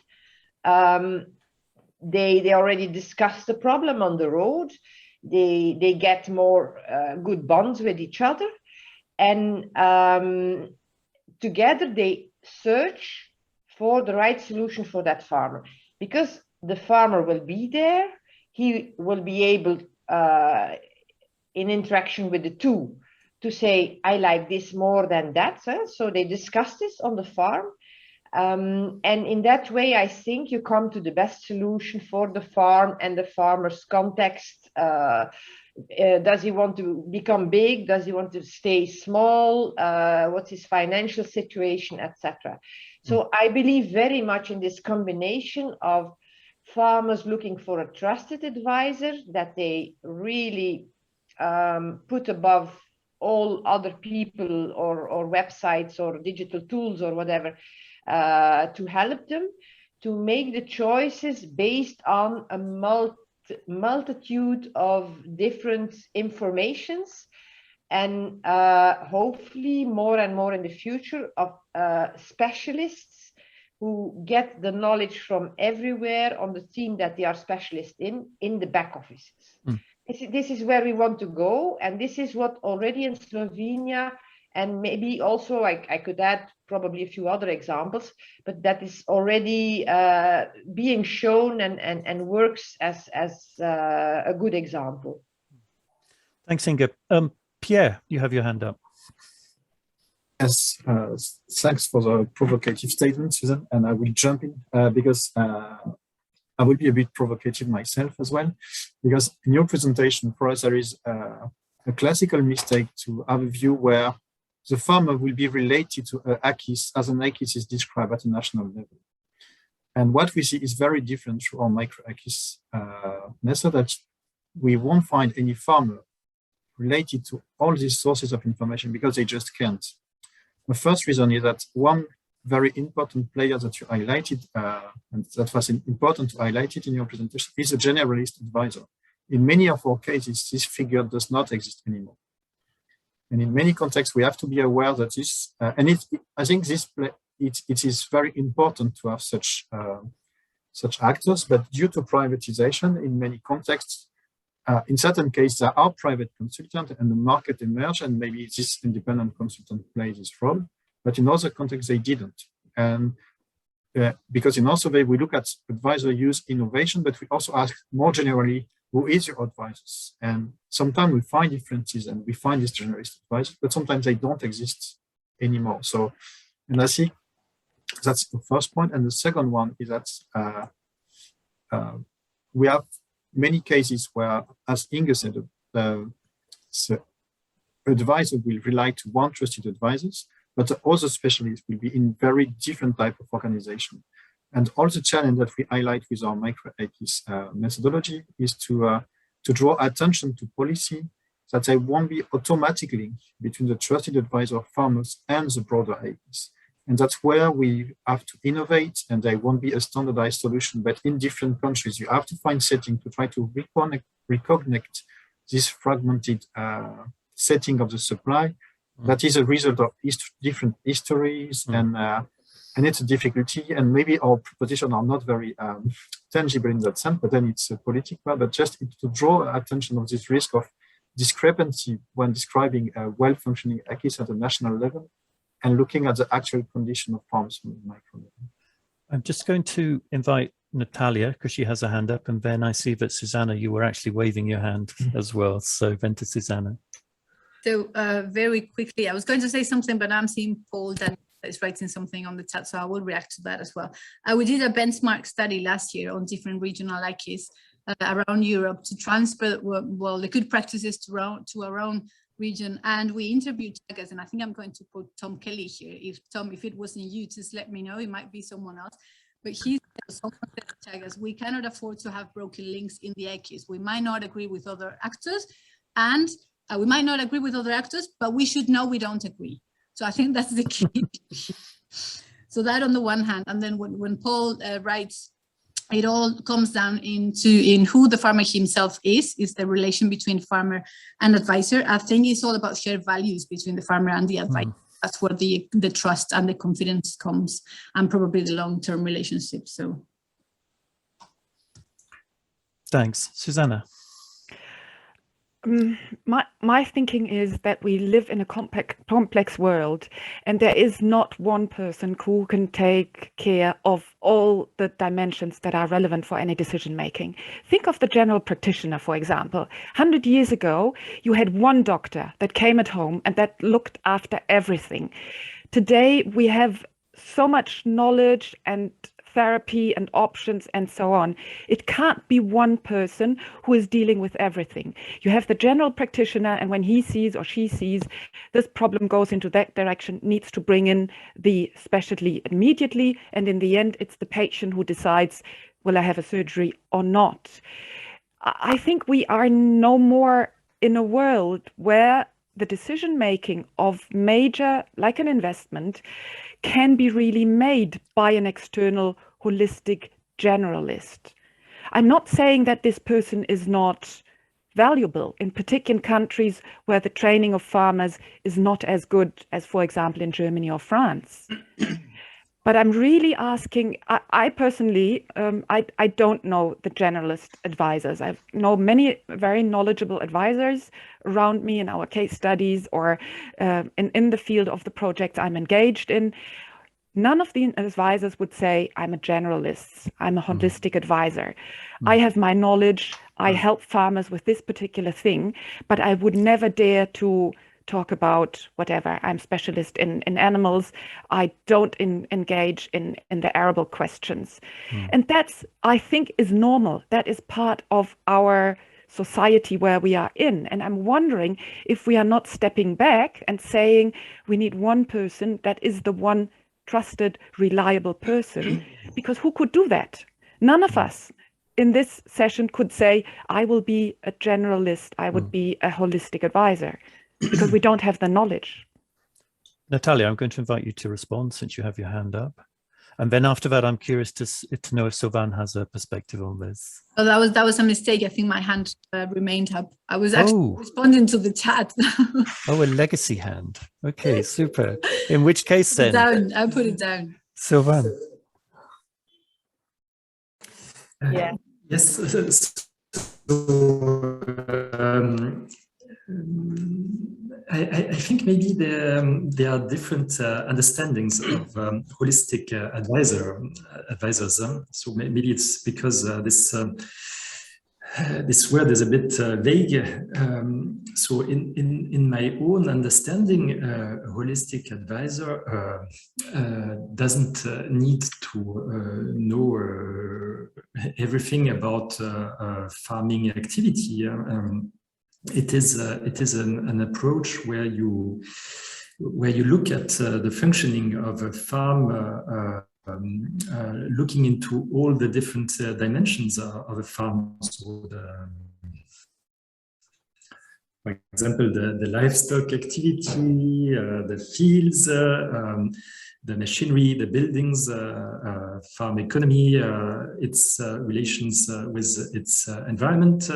E: they already discuss the problem on the road. They get more good bonds with each other, and together they search for the right solution for that farmer, because the farmer will be there. He will be able, in interaction with the two, to say, I like this more than that. So they discuss this on the farm. And in that way, I think you come to the best solution for the farm and the farmer's context. Does he want to become big? Does he want to stay small? What's his financial situation, etc. So I believe very much in this combination of farmers looking for a trusted advisor that they really put above all other people or websites or digital tools or whatever, to help them to make the choices based on a multitude of different informations, and hopefully more and more in the future of specialists who get the knowledge from everywhere on the theme that they are specialists in the back offices. This is where we want to go, and this is what already in Slovenia, and maybe also I could add probably a few other examples, but that is already being shown and works as a good example.
B: Thanks, Inge. Pierre, you have your hand up.
A: Yes, thanks for the provocative statement, Susan, and I will jump in because I will be a bit provocative myself as well, because in your presentation, for us, there is a classical mistake to have a view where the farmer will be related to AGRI as an AGRI is described at a national level. And what we see is very different through our micro-AGRI method, that we won't find any farmer related to all these sources of information because they just can't. The first reason is that one very important player that you highlighted, and that was important to highlight it in your presentation, is a generalist advisor. In many of our cases, this figure does not exist anymore. And in many contexts, we have to be aware that this, I think it is very important to have such actors, but due to privatization in many contexts, in certain cases, there are private consultants and the market emerged, and maybe this independent consultant plays this role, but in other contexts, they didn't. And because in our survey, we look at advisor use innovation, but we also ask more generally, who is your advisors? And sometimes we find differences and we find these generalist advisors, but sometimes they don't exist anymore. So, and I think that's the first point. And the second one is that we have many cases where, as Inge said, the advisor will rely to one trusted advisors, but the other specialists will be in very different type of organization. And all the challenge that we highlight with our micro-AGRI methodology is to draw attention to policy that there won't be automatic link between the trusted advisor of farmers and the broader AGRIs. And that's where we have to innovate, and there won't be a standardized solution, but in different countries, you have to find setting to try to reconnect this fragmented setting of the supply. That is a result of different histories, and it's a difficulty, and maybe our propositions are not very tangible in that sense, but then it's a political, but just to draw attention of this risk of discrepancy when describing a well-functioning AGRI at a national level, and looking at the actual condition of farms from the micro level.
B: I'm just going to invite Natalia, because she has a hand up, and then I see that Susanna, you were actually waving your hand as well. So then to Susanna.
C: So very quickly, I was going to say something, but I'm seeing Paul that is writing something on the chat, so I will react to that as well. We did a benchmark study last year on different regional AGRIs around Europe to transfer well the good practices to our own region, and we interviewed Teagasc, and I think I'm going to put Tom Kelly here. If it wasn't you, just let me know. It might be someone else. But he said, Teagasc, we cannot afford to have broken links in the AGRIs. We might not agree with other actors, and we might not agree with other actors, but we should know we don't agree. So I think that's the key. So that on the one hand, and then when Paul writes, it all comes down in who the farmer himself is the relation between farmer and advisor. I think it's all about shared values between the farmer and the advisor. That's where the trust and the confidence comes, and probably the long-term relationship. So
B: thanks. Susanna.
D: My thinking is that we live in a complex world, and there is not one person who can take care of all the dimensions that are relevant for any decision making. Think of the general practitioner, for example. 100 years ago, you had one doctor that came at home and that looked after everything. Today, we have so much knowledge and therapy and options and so on. It can't be one person who is dealing with everything. You have the general practitioner, and when he sees or she sees this problem goes into that direction, needs to bring in the specialty immediately, and in the end it's the patient who decides, will I have a surgery or not? I think we are no more in a world where the decision making of major, like an investment, can be really made by an external holistic generalist. I'm not saying that this person is not valuable, in particular countries where the training of farmers is not as good as, for example, in Germany or France. But I'm really asking, I personally, I don't know the generalist advisors. I know many very knowledgeable advisors around me in our case studies or in the field of the projects I'm engaged in. None of the advisors would say, I'm a generalist, I'm a holistic advisor. I have my knowledge, I help farmers with this particular thing, but I would never dare to talk about whatever. I'm specialist in animals. I don't engage in the arable questions. And that's, I think, is normal. That is part of our society where we are in. And I'm wondering if we are not stepping back and saying we need one person that is the one trusted, reliable person, because who could do that? None of us in this session could say, I will be a generalist, I would be a holistic advisor, because we don't have the knowledge.
B: Natalia, I'm going to invite you to respond since you have your hand up. And then after that, I'm curious to know if Sylvain has a perspective on this.
C: Oh, that was a mistake. I think my hand remained up. I was actually responding to the chat.
B: Oh, a legacy hand. Okay, super. In which case then?
C: I put it down.
B: Sylvain.
E: Yeah.
F: Yes. I think maybe there are different understandings of holistic advisors. So maybe it's because this word is a bit vague. So in my own understanding, a holistic advisor doesn't need to know everything about farming activity. It is an approach where you look at the functioning of a farm, looking into all the different dimensions of a farm. So for example, the livestock activity, the fields, the machinery, the buildings, farm economy, its relations with its environment,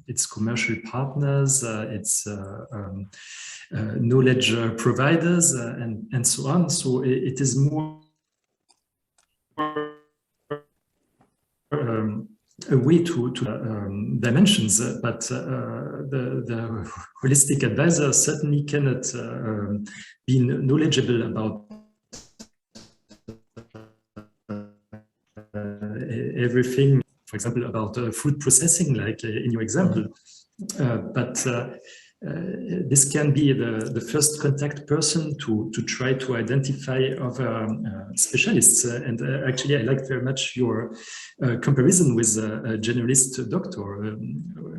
F: its commercial partners, its knowledge providers, and so on. So it is more a way to dimensions, but the holistic advisor certainly cannot be knowledgeable about everything, for example, about food processing, like in your example. But this can be the first contact person to try to identify other specialists. And actually, I like very much your comparison with a generalist doctor.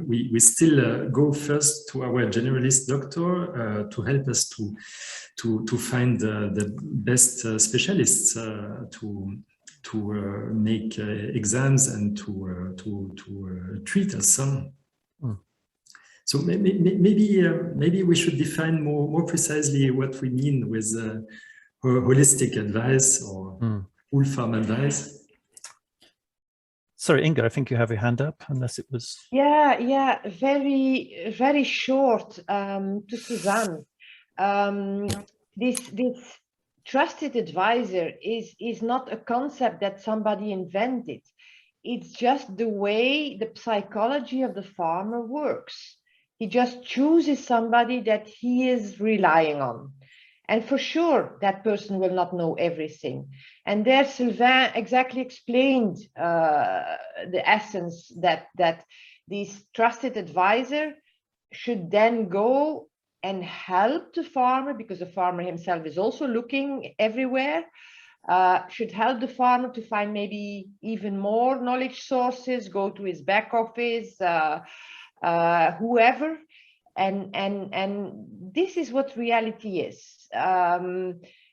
F: We still go first to our generalist doctor to help us to find the best specialists to make exams and to treat us. So maybe we should define more precisely what we mean with holistic advice or whole farm advice.
B: Sorry, Inge, I think you have your hand up, unless it was.
E: Yeah, very short to Susanne. This trusted advisor is not a concept that somebody invented. It's just the way the psychology of the farmer works. He just chooses somebody that he is relying on. And for sure, that person will not know everything. And there, Sylvain exactly explained the essence that this trusted advisor should then go and help the farmer, because the farmer himself is also looking everywhere, should help the farmer to find maybe even more knowledge sources, go to his back office, whoever, and this is what reality is.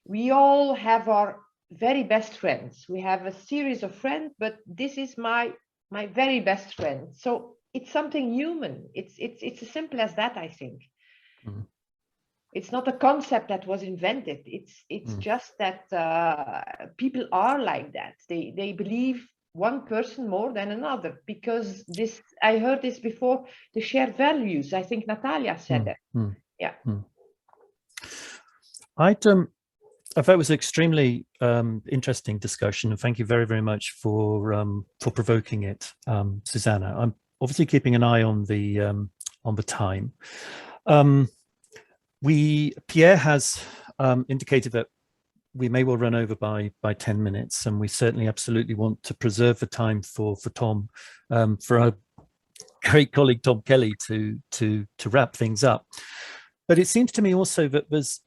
E: We all have our very best friends. We have a series of friends, but this is my very best friend. So it's something human. It's as simple as that, I think. Mm-hmm. It's not a concept that was invented. It's just that people are like that. They believe one person more than another, because this, I heard this before, the shared values. I think Natalia said that. Yeah.
B: I thought it was an extremely interesting discussion, and thank you very, very much for provoking it, Susanna. I'm obviously keeping an eye on the time. Pierre has indicated that we may well run over by 10 minutes, and we certainly absolutely want to preserve the time for Tom, for our great colleague Tom Kelly to wrap things up. But it seems to me also that there's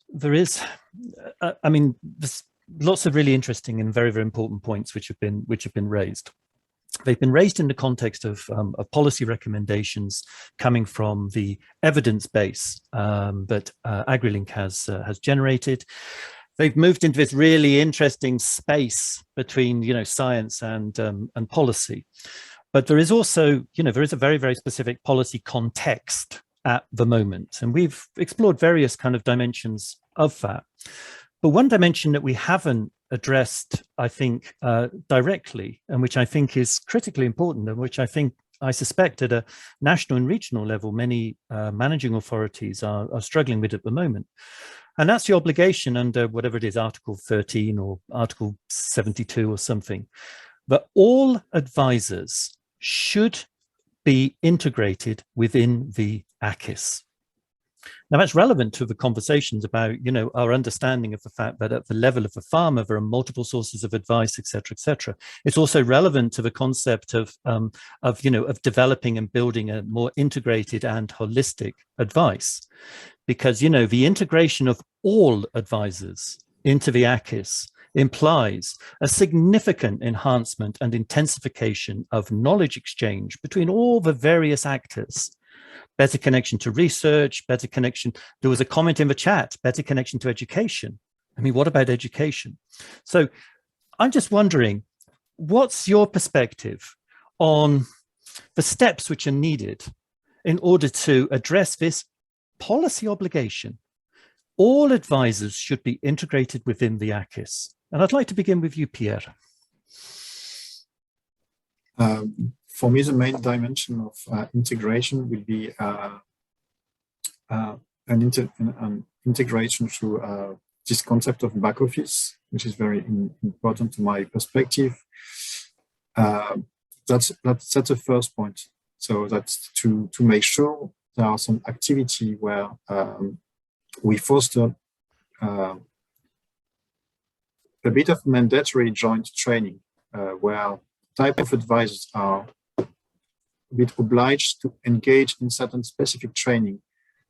B: lots of really interesting and very, very important points which have been raised. They've been raised in the context of policy recommendations coming from the evidence base that AgriLink has generated. They've moved into this really interesting space between, science and policy. But there is also, there is a very, very specific policy context at the moment, and we've explored various kind of dimensions of that. But one dimension that we haven't addressed, I think, directly, and which I think is critically important, and which I suspect at a national and regional level, many managing authorities are struggling with at the moment. And that's the obligation under whatever it is, Article 13 or Article 72 or something, that all advisors should be integrated within the ACIS. Now, that's relevant to the conversations about, our understanding of the fact that at the level of the farmer, there are multiple sources of advice, et cetera, et cetera. It's also relevant to the concept of developing and building a more integrated and holistic advice, because, the integration of all advisors into the ACIS implies a significant enhancement and intensification of knowledge exchange between all the various actors. Better connection to research, better connection. There was a comment in the chat, better connection to education. I mean, what about education? So I'm just wondering, what's your perspective on the steps which are needed in order to address this policy obligation? All advisors should be integrated within the ACIS. And I'd like to begin with you, Pierre.
A: For me, the main dimension of integration will be an integration through this concept of back office, which is very important to my perspective. That's the first point. So that's to make sure there are some activity where we foster a bit of mandatory joint training, where type of advisors are a bit obliged to engage in certain specific training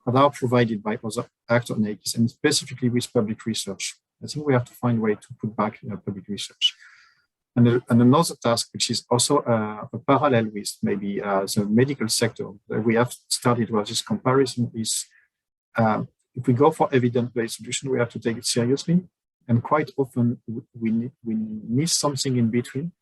A: that are provided by other actors in AGRI, and specifically with public research. I think we have to find a way to put back public research. And another task, which is also a parallel with maybe the medical sector that we have started with this comparison is if we go for evidence-based solution, we have to take it seriously. And quite often we miss something in between.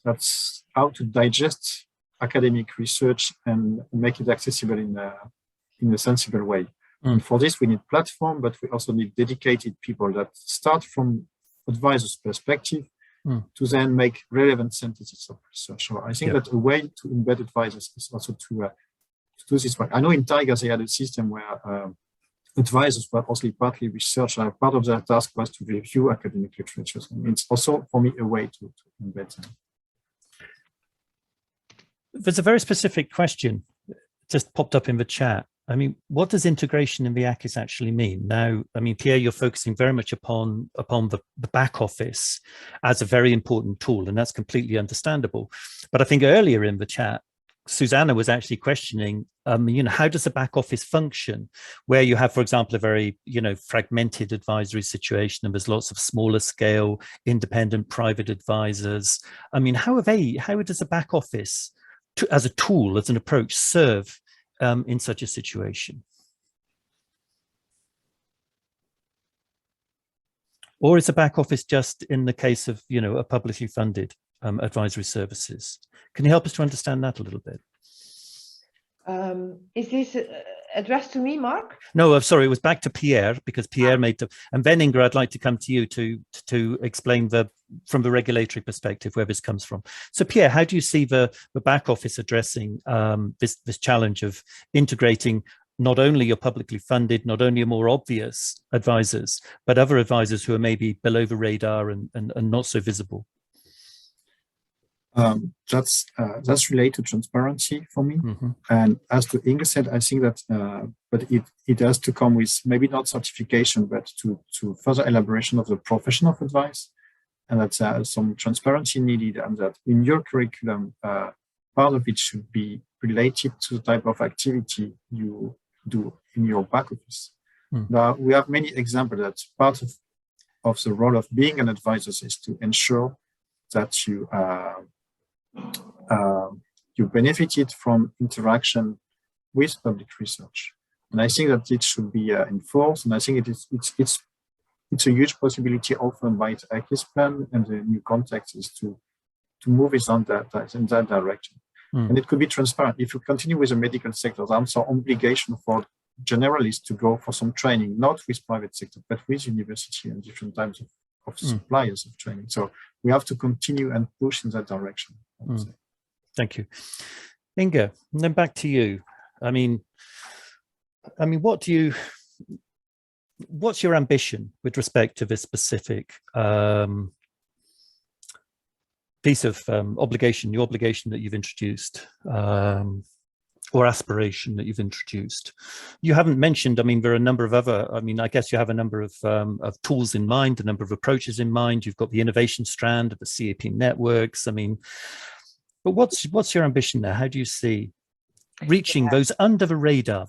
A: That's how to digest academic research and make it accessible in a sensible way. And for this, we need platform, but we also need dedicated people that start from advisors' perspective to then make relevant synthesis of research. So I think that a way to embed advisors is also to do this way. I know in Teagasc they had a system where advisors were also partly research. Part of their task was to review academic literature. So it's also, for me, a way to embed them.
B: There's a very specific question just popped up in the chat. I mean, what does integration in the ACIS actually mean? Now, I mean, Pierre, you're focusing very much upon the back office as a very important tool, and that's completely understandable. But I think earlier in the chat, Susanne was actually questioning, you know, how does the back office function where you have, for example, a very, you know, fragmented advisory situation and there's lots of smaller scale, independent private advisors. I mean, how does the back office as a tool, as an approach, serve in such a situation? Or is the back office just in the case of, you know, a publicly funded advisory services? Can you help us to understand that a little bit?
E: Is this addressed to me, Mark?
B: No, I'm sorry, it was back to Pierre, because Pierre made the, and then Inge, I'd like to come to you to explain from the regulatory perspective where this comes from. So Pierre, how do you see the back office addressing this challenge of integrating not only your publicly funded, not only your more obvious advisors, but other advisors who are maybe below the radar and not so visible?
A: That's related to transparency for me. And as to Inge said, I think that, but it has to come with maybe not certification, but to further elaboration of the profession of advice, and that's some transparency needed, and that in your curriculum, part of it should be related to the type of activity you do in your back office. Now, we have many examples that part of the role of being an advisor is to ensure that you benefited from interaction with public research, and I think that it should be enforced. And I think it's a huge possibility often by the AGRI plan and the new context is to move it in that direction. And it could be transparent. If you continue with the medical sector, there's an obligation for generalists to go for some training, not with private sector, but with university and different types of suppliers of training. So we have to continue and push in that direction.
B: Thank you. Inge, and then back to you. I mean, what's your ambition with respect to this specific piece of obligation, new obligation that you've introduced, or aspiration that you've introduced? You haven't mentioned, I mean, there are a number of other, I mean, I guess you have a number of tools in mind, a number of approaches in mind. You've got the innovation strand of the CAP networks. I mean, but what's your ambition there? How do you see reaching those under the radar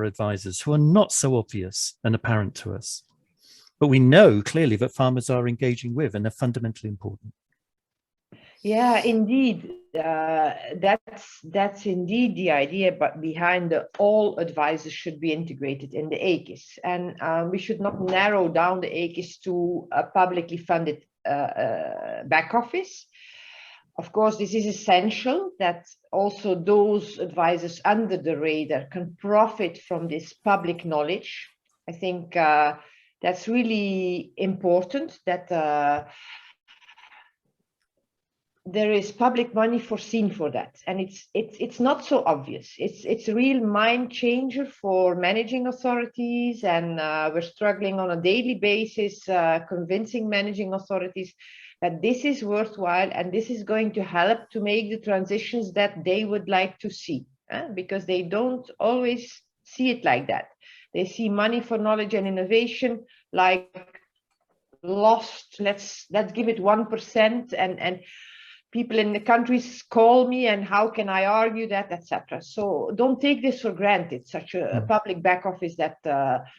B: advisors who are not so obvious and apparent to us, but we know clearly that farmers are engaging with and they're fundamentally important?
E: Yeah, indeed. That's indeed the idea, but behind all advisors should be integrated in the AGRI. And we should not narrow down the AGRI to a publicly funded back office. Of course, this is essential that also those advisors under the radar can profit from this public knowledge. I think that's really important, that there is public money foreseen for that, and it's not so obvious. It's a real mind changer for managing authorities, and we're struggling on a daily basis convincing managing authorities that this is worthwhile and this is going to help to make the transitions that they would like to see, because they don't always see it like that. They see money for knowledge and innovation like lost. Let's give it 1%, and people in the countries call me and how can I argue that, etc. So don't take this for granted, such a public back office that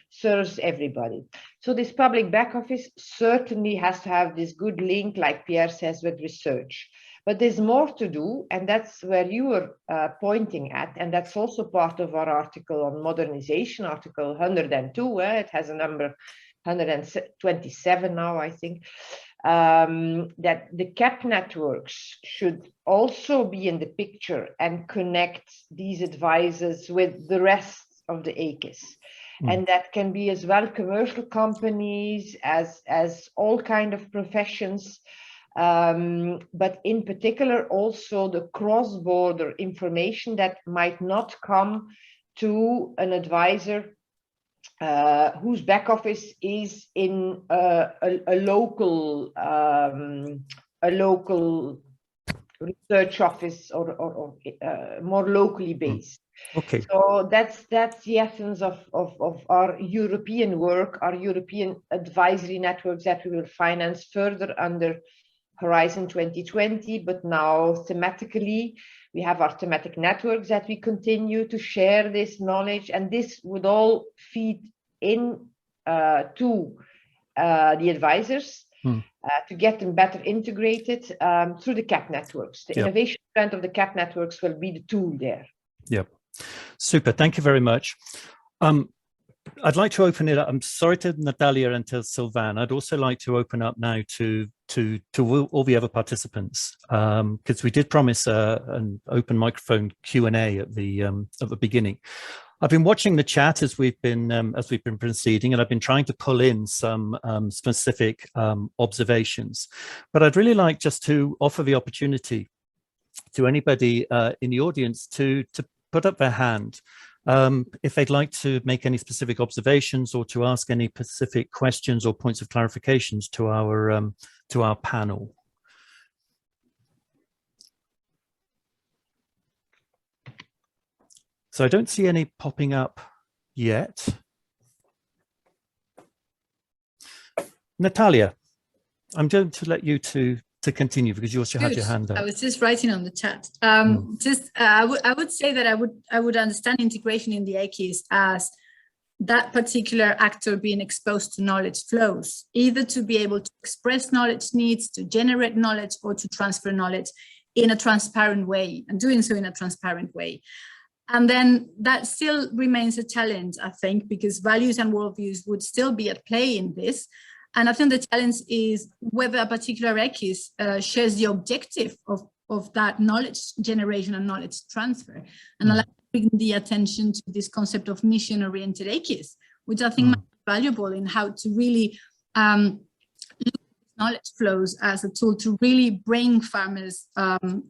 E: serves everybody. So this public back office certainly has to have this good link, like Pierre says, with research. But there's more to do, and that's where you were pointing at, and that's also part of our article on modernization, article 102. It has a number 127 now, I think. That the CAP networks should also be in the picture and connect these advisors with the rest of the AGRI. And that can be as well commercial companies as all kind of professions, but in particular also the cross-border information that might not come to an advisor whose back office is in a local research office or more locally based.
B: Okay.
E: So that's the essence of our European work, our European advisory networks that we will finance further under Horizon 2020, but now thematically. We have our thematic networks that we continue to share this knowledge, and this would all feed in to the advisors to get them better integrated through the CAP networks. The innovation strand of the CAP networks will be the tool there. Yep.
B: Super. Thank you very much. I'd like to open it up. I'm sorry to Natalia and to Sylvain. I'd also like to open up now to all the other participants, because we did promise an open microphone Q&A at the beginning. I've been watching the chat as we've been proceeding, and I've been trying to pull in some specific observations. But I'd really like just to offer the opportunity to anybody in the audience to put up their hand if they'd like to make any specific observations or to ask any specific questions or points of clarifications to our panel. So I don't see any popping up yet. Natalia, I'm going to let you to continue because you also had your hand up.
C: I was just writing on the chat. I would say that I would understand integration in the AGRIs as that particular actor being exposed to knowledge flows, either to be able to express knowledge needs, to generate knowledge, or to transfer knowledge in a transparent way, and doing so in a transparent way. And then that still remains a challenge, I think, because values and worldviews would still be at play in this. And I think the challenge is whether a particular AGRI shares the objective of that knowledge generation and knowledge transfer. And I like to bring the attention to this concept of mission-oriented AGRIs, which I think might be valuable in how to really look at knowledge flows as a tool to really bring farmers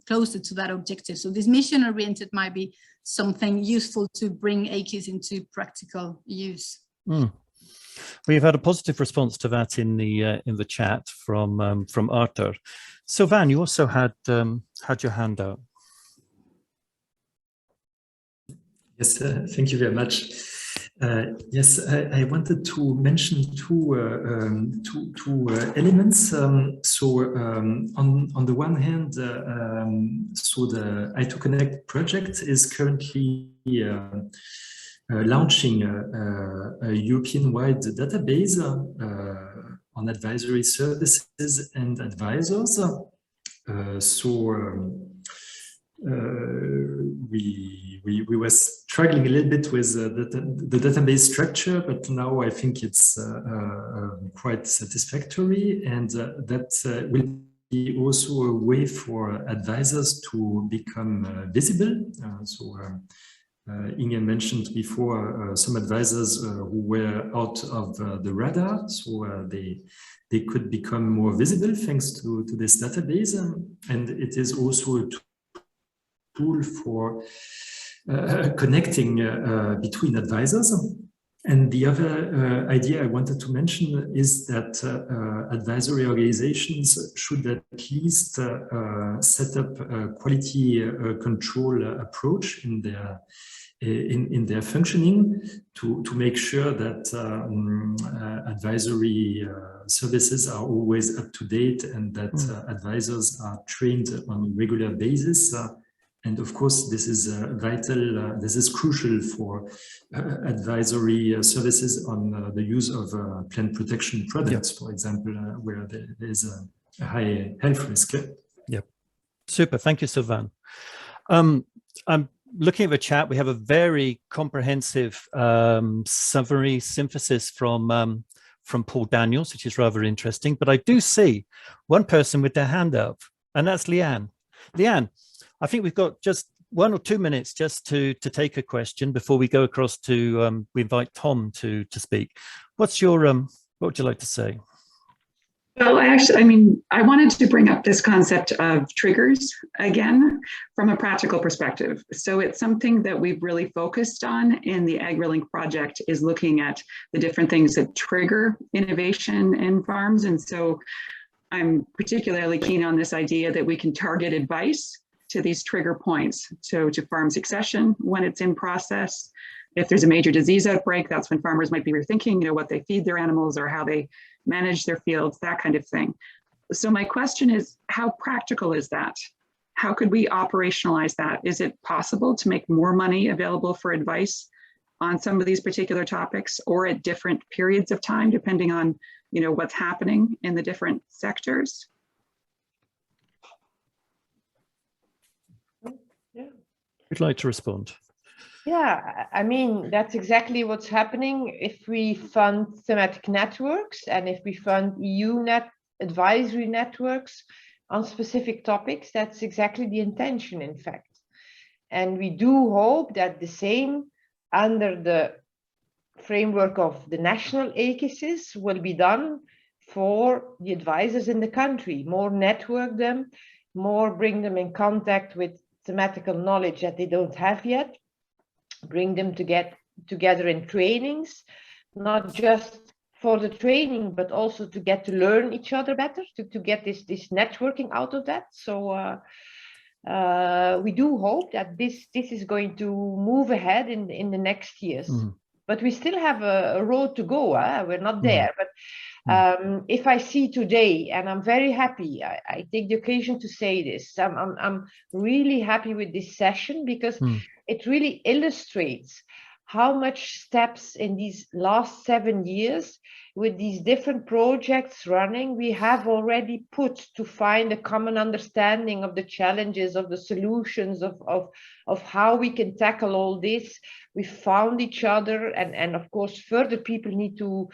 C: closer to that objective. So this mission-oriented might be something useful to bring AGRIs into practical use.
B: We've had a positive response to that in the chat from Arthur. Sylvain, you also had your hand up.
F: Yes, thank you very much. Yes, I wanted to mention two elements. On the one hand, so the I2Connect project is currently launching a European-wide database on advisory services and advisors. We were struggling a little bit with the database structure, but now I think it's quite satisfactory, and that will be also a way for advisors to become visible. Inge mentioned before some advisors who were out of the radar, so they could become more visible thanks to this database, and it is also a tool for connecting between advisors. And the other idea I wanted to mention is that advisory organizations should at least set up a quality control approach in in their functioning to make sure that advisory services are always up to date and that advisors are trained on a regular basis. And of course, this is vital, this is crucial for advisory services on the use of plant protection products, for example, where there is a high health risk.
B: Yeah, super. Thank you, Sylvain. I'm looking at the chat. We have a very comprehensive summary synthesis from Paul Daniels, which is rather interesting. But I do see one person with their hand up, and that's Leanne. Leanne, I think we've got just 1 or 2 minutes just to take a question before we go across to we invite Tom to speak. What's your what would you like to say?
G: Well, actually, I mean, I wanted to bring up this concept of triggers again from a practical perspective. So it's something that we've really focused on in the AgriLink project, is looking at the different things that trigger innovation in farms. And so I'm particularly keen on this idea that we can target advice to these trigger points. So to farm succession when it's in process. If there's a major disease outbreak, that's when farmers might be rethinking, you know, what they feed their animals or how they manage their fields, that kind of thing. So my question is, how practical is that? How could we operationalize that? Is it possible to make more money available for advice on some of these particular topics, or at different periods of time, depending on, you know, what's happening in the different sectors?
B: Who'd like to respond?
E: Yeah, I mean, that's exactly what's happening if we fund thematic networks and if we fund EU advisory networks on specific topics. That's exactly the intention, in fact. And we do hope that the same under the framework of the national AGRIs will be done for the advisors in the country. More network them, more bring them in contact with thematical knowledge that they don't have yet. Bring them to get together in trainings, not just for the training, but also to get to learn each other better, to get this networking out of that. So we do hope that this is going to move ahead in the next years. But we still have a road to go. We're not there. But if I see today, and I'm very happy, I take the occasion to say this, I'm really happy with this session, because it really illustrates how much steps in these last 7 years with these different projects running we have already put to find a common understanding of the challenges, of the solutions, of how we can tackle all this. We found each other, and of course further people need to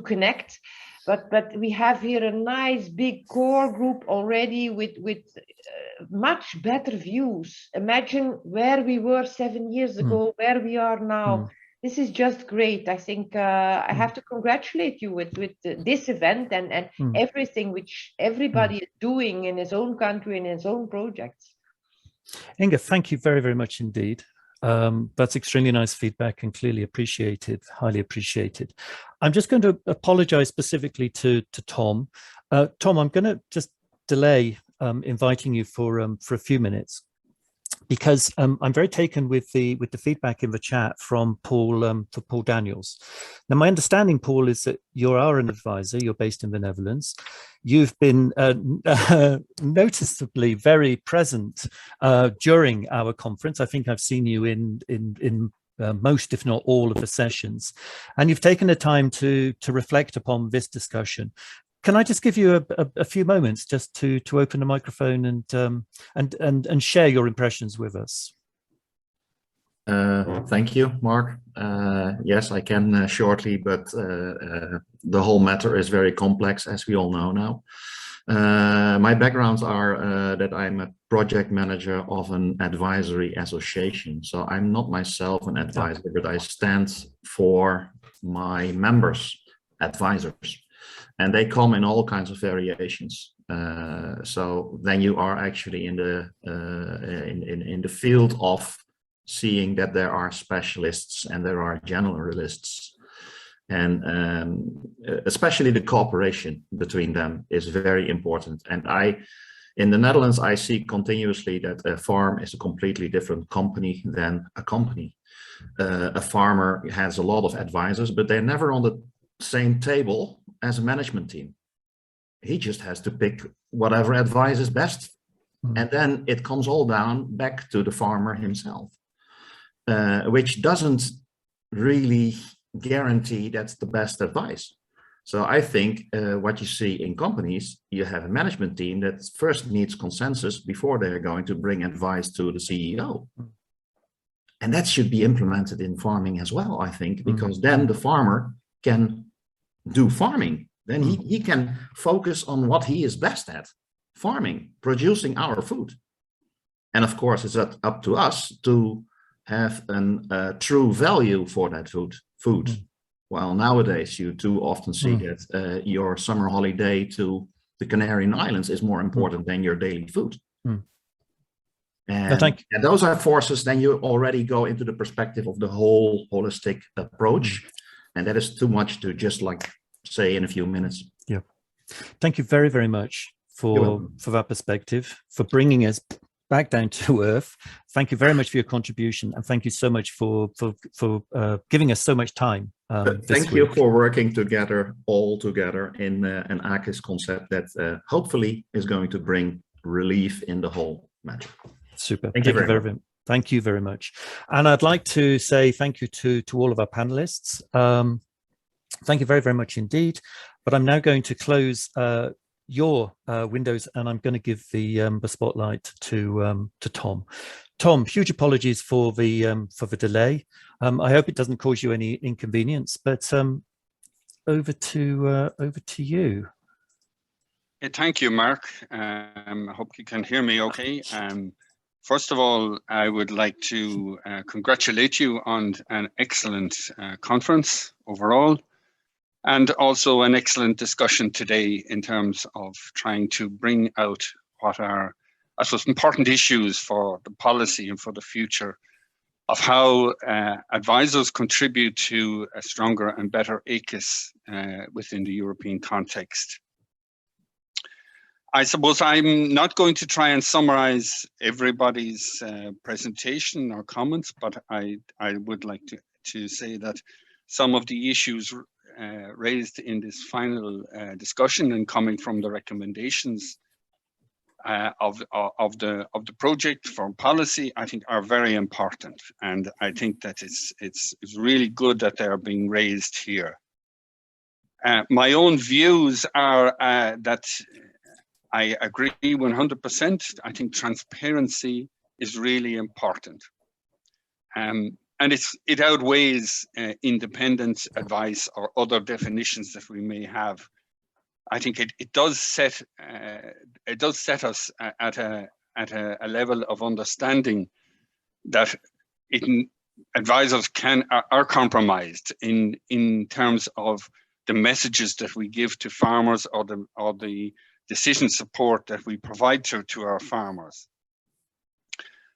E: connect. But we have here a nice big core group already with much better views. Imagine where we were 7 years ago, where we are now. This is just great. I think I have to congratulate you with this event and everything which everybody is doing in his own country and his own projects.
B: Inge, thank you very, very much indeed. That's extremely nice feedback and clearly appreciated, highly appreciated. I'm just going to apologize specifically to Tom. Tom, I'm going to just delay inviting you for a few minutes, because I'm very taken with the feedback in the chat from Paul Daniels. Now, my understanding, Paul, is that you are an advisor. You're based in the Netherlands. You've been noticeably very present during our conference. I think I've seen you in most, if not all, of the sessions, and you've taken the time to reflect upon this discussion. Can I just give you a few moments just to open the microphone and share your impressions with us?
H: Thank you, Mark. Yes, I can shortly, but the whole matter is very complex, as we all know now. My backgrounds are that I'm a project manager of an advisory association. So I'm not myself an advisor, but I stand for my members, advisors. And they come in all kinds of variations. So then you are actually in the field of seeing that there are specialists and there are generalists, and especially the cooperation between them is very important. And In the Netherlands, I see continuously that a farm is a completely different company than a company. A farmer has a lot of advisors, but they're never on the same table as a management team. He just has to pick whatever advice is best. And then it comes all down back to the farmer himself, which doesn't really guarantee that's the best advice. So I think what you see in companies, you have a management team that first needs consensus before they're going to bring advice to the CEO. And that should be implemented in farming as well, I think, because then the farmer can do farming. Then he can focus on what he is best at, farming, producing our food. And of course, it's up to us to have a true value for that food. Well, nowadays you too often see that your summer holiday to the Canary Islands is more important than your daily food. And those are forces, then you already go into the perspective of the whole holistic approach. And that is too much to just like say in a few minutes.
B: Yeah. Thank you very, very much for that perspective, for bringing us back down to earth. Thank you very much for your contribution, and thank you so much for giving us so much time.
H: Thank you for working together, all together in an AGRI's concept that hopefully is going to bring relief in the whole matter.
B: Super. Thank you very much. Thank you very much. And I'd like to say thank you to all of our panelists. Thank you very, very much indeed. But I'm now going to close your windows, and I'm going to give the spotlight to Tom. Tom, huge apologies for the delay. I hope it doesn't cause you any inconvenience, but over to you.
I: Yeah, thank you, Mark. I hope you can hear me okay. First of all, I would like to congratulate you on an excellent conference overall, and also an excellent discussion today in terms of trying to bring out what are, I suppose, important issues for the policy and for the future of how advisors contribute to a stronger and better AGRI within the European context. I suppose I'm not going to try and summarize everybody's presentation or comments, but I would like to say that some of the issues raised in this final discussion and coming from the recommendations of the project for policy, I think are very important, and I think that it's really good that they are being raised here. My own views are that I agree 100%. I think transparency is really important. And it outweighs independent advice or other definitions that we may have. I think it does set us at a level of understanding that advisors are compromised in terms of the messages that we give to farmers or the decision support that we provide to our farmers.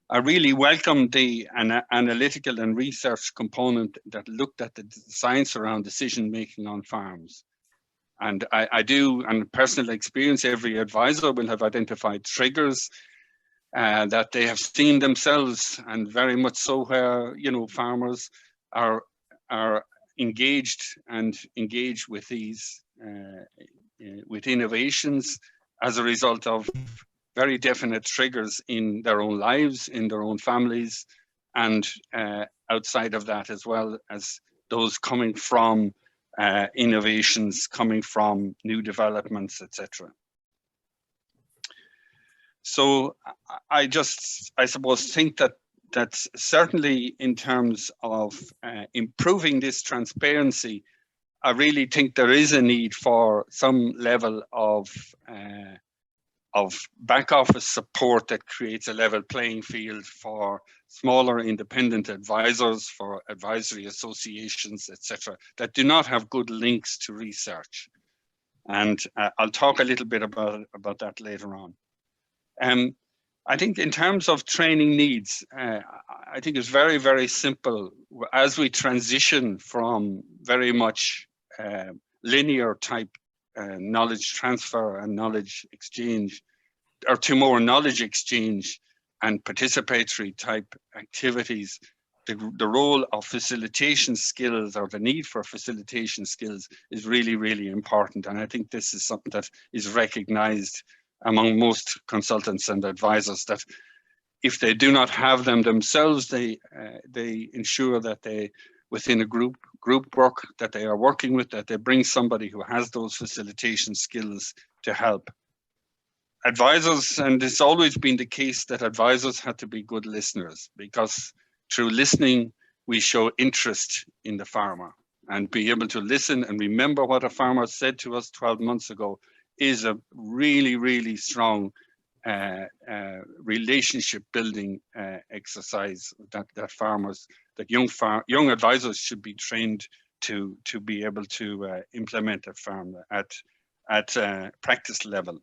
I: I really welcome the analytical and research component that looked at the science around decision making on farms. And I do, and personal experience, every advisor will have identified triggers that they have seen themselves, and very much so where, you know, farmers are engaged with these with innovations as a result of very definite triggers in their own lives, in their own families, and outside of that, as well as those coming from innovations, coming from new developments, etc. So I suppose think that certainly in terms of improving this transparency, I really think there is a need for some level of back office support that creates a level playing field for smaller independent advisors, for advisory associations, etc., that do not have good links to research. And I'll talk a little bit about that later on. I think in terms of training needs, I think it's very, very simple. As we transition from very much linear type knowledge transfer and knowledge exchange to more knowledge exchange and participatory type activities, the role of facilitation skills, or the need for facilitation skills, is really, really important. And I think this is something that is recognized among most consultants and advisors, that if they do not have them themselves, they ensure that they, within a group work that they are working with, that they bring somebody who has those facilitation skills to help. Advisors, and it's always been the case that advisors have to be good listeners, because through listening, we show interest in the farmer, and be able to listen and remember what a farmer said to us 12 months ago is a really, really strong relationship building exercise that young advisors should be trained to be able to implement at farm at practice level.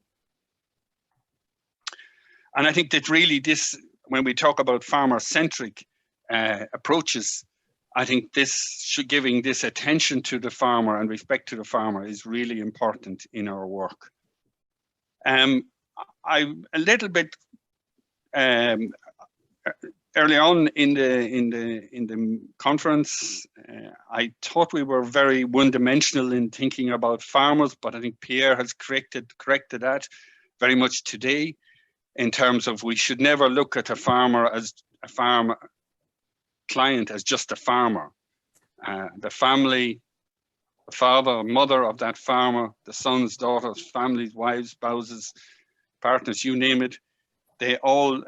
I: And I think that really this, when we talk about farmer-centric approaches, I think giving this attention to the farmer and respect to the farmer is really important in our work. I a little bit early on in the conference, I thought we were very one-dimensional in thinking about farmers, but I think Pierre has corrected that very much today, in terms of we should never look at a farmer as a farm client as just a farmer. The family, the father, mother of that farmer, the sons, daughters, families, wives, spouses, partners, you name it, they all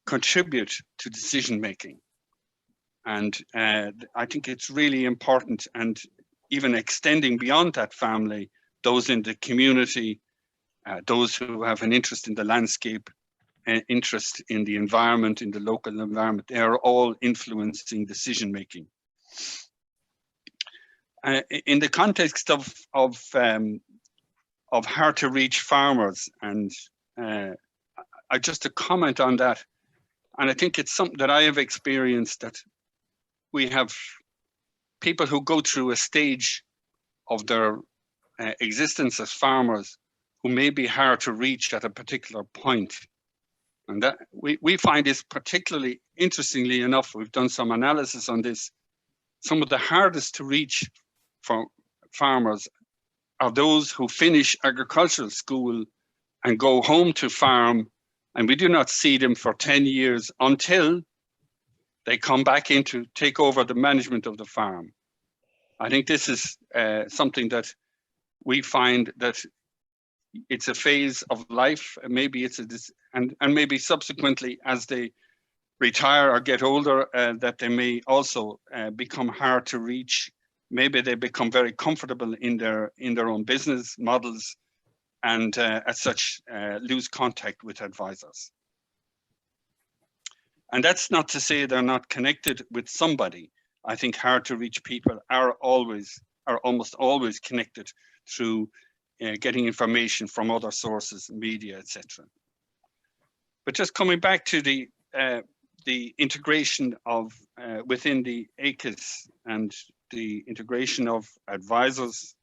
I: contribute to decision making. And I think it's really important, and even extending beyond that family, those in the community, those who have an interest in the landscape, an interest in the environment, in the local environment, they are all influencing decision making. In the context of hard to reach farmers, and just to comment on that, and I think it's something that I have experienced, that we have people who go through a stage of their existence as farmers who may be hard to reach at a particular point. And that we find this particularly, interestingly enough, we've done some analysis on this, some of the hardest to reach for farmers are those who finish agricultural school and go home to farm, and we do not see them for 10 years until they come back in to take over the management of the farm. I think this is something that we find that it's a phase of life. Maybe it's and maybe subsequently as they retire or get older, that they may also become hard to reach. Maybe they become very comfortable in their own business models, and as such lose contact with advisors. And that's not to say they're not connected with somebody. I think hard to reach people are almost always connected through getting information from other sources, media, etc. But just coming back to the integration of within the ACIS and the integration of advisors,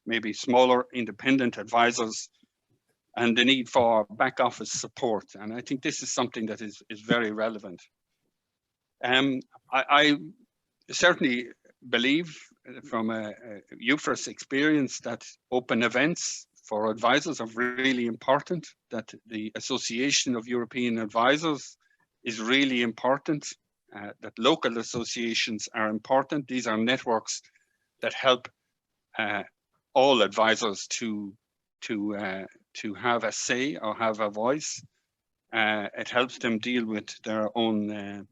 I: maybe smaller independent advisors, and the need for back office support. And I think this is something that is very relevant. I certainly believe from a EUFRAS experience that open events for advisors are really important, that the Association of European Advisors is really important, that local associations are important. These are networks that help all advisors to have a say or have a voice. It helps them deal with their own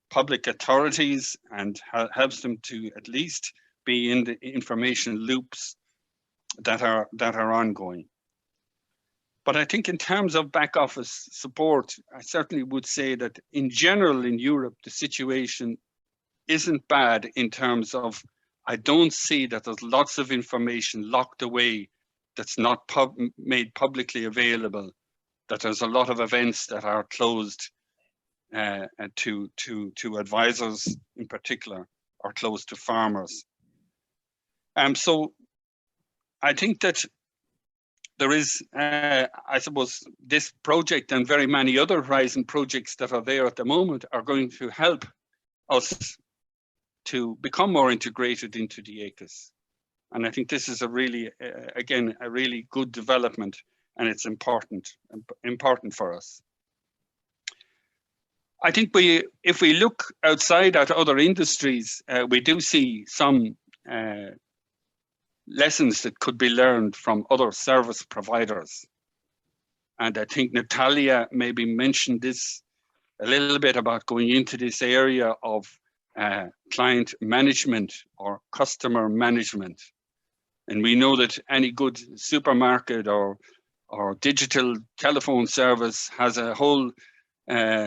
I: public authorities, and helps them to at least be in the information loops that are ongoing. But I think in terms of back office support, I certainly would say that in general in Europe, the situation isn't bad in terms of, I don't see that there's lots of information locked away that's not made publicly available, that there's a lot of events that are closed to advisors in particular, or closed to farmers. So I think that there is, I suppose, this project and very many other Horizon projects that are there at the moment are going to help us to become more integrated into the AGRI. And I think this is a really, again, a really good development, and it's important for us. I think if we look outside at other industries, we do see some lessons that could be learned from other service providers. And I think Natalia maybe mentioned this a little bit about going into this area of client management or customer management. And we know that any good supermarket or digital telephone service has a whole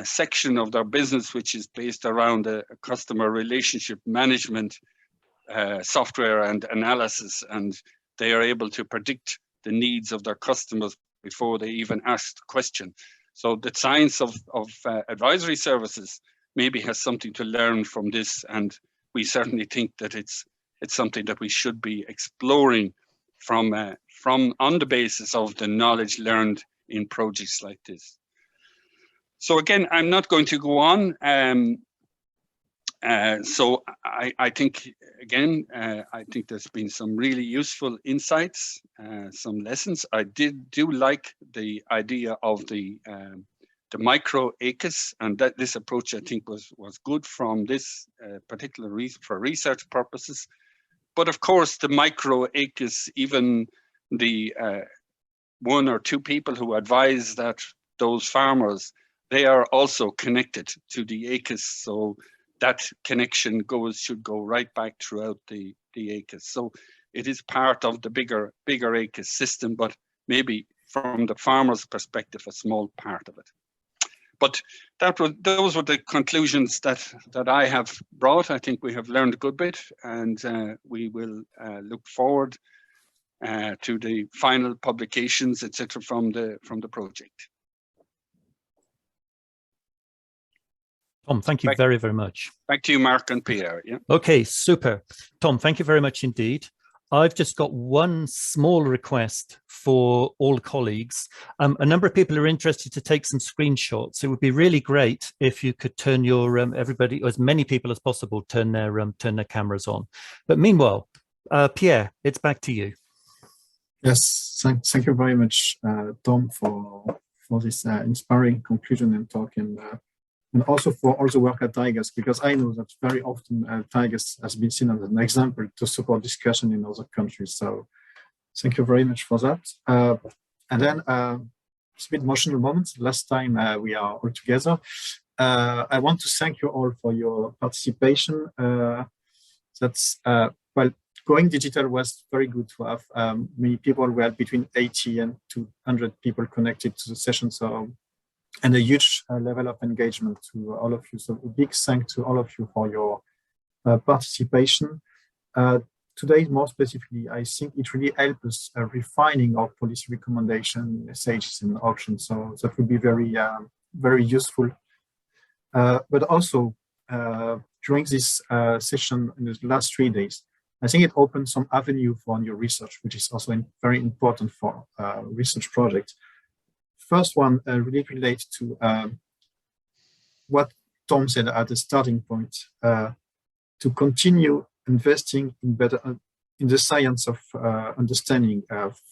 I: section of their business which is based around a customer relationship management software and analysis, and they are able to predict the needs of their customers before they even ask the question. So the science of advisory services maybe has something to learn from this, and we certainly think that it's something that we should be exploring from on the basis of the knowledge learned in projects like this. So again, I'm not going to go on. So I think, again, I think there's been some really useful insights, some lessons. I do like the idea of the micro AGRI, and that this approach I think was good from this particular for research purposes. But of course, the micro AGRI, even the one or two people who advise those farmers, they are also connected to the AGRI. So that connection should go right back throughout the AGRI. So it is part of the bigger AGRI system, but maybe from the farmer's perspective, a small part of it. But those were the conclusions that I have brought. I think we have learned a good bit, and we will look forward to the final publications, etc., from the project.
B: Tom, thank you very, very much.
I: Back to you, Mark and Pierre. Yeah.
B: Okay, super. Tom, thank you very much indeed. I've just got one small request for all colleagues. A number of people are interested to take some screenshots. It would be really great if you could turn your everybody, or as many people as possible, turn their cameras on. But meanwhile, Pierre, it's back to you.
A: Yes, thank you very much, Tom, for this inspiring conclusion and talk, and also for all the work at Teagasc, because I know that very often Teagasc has been seen as an example to support discussion in other countries. So thank you very much for that. And then it's a bit emotional moment. Last time we are all together. I want to thank you all for your participation. Well, going digital was very good to have many people. We had between 80 and 200 people connected to the session. So, and a huge level of engagement to all of you. So a big thanks to all of you for your participation. Today, more specifically, I think it really helps us refining our policy recommendation messages and options. So that would be very, very useful. But also, during this session in the last 3 days, I think it opens some avenue for new research, which is also very important for research projects. First one really relates to what Tom said at the starting point, to continue investing in the science of understanding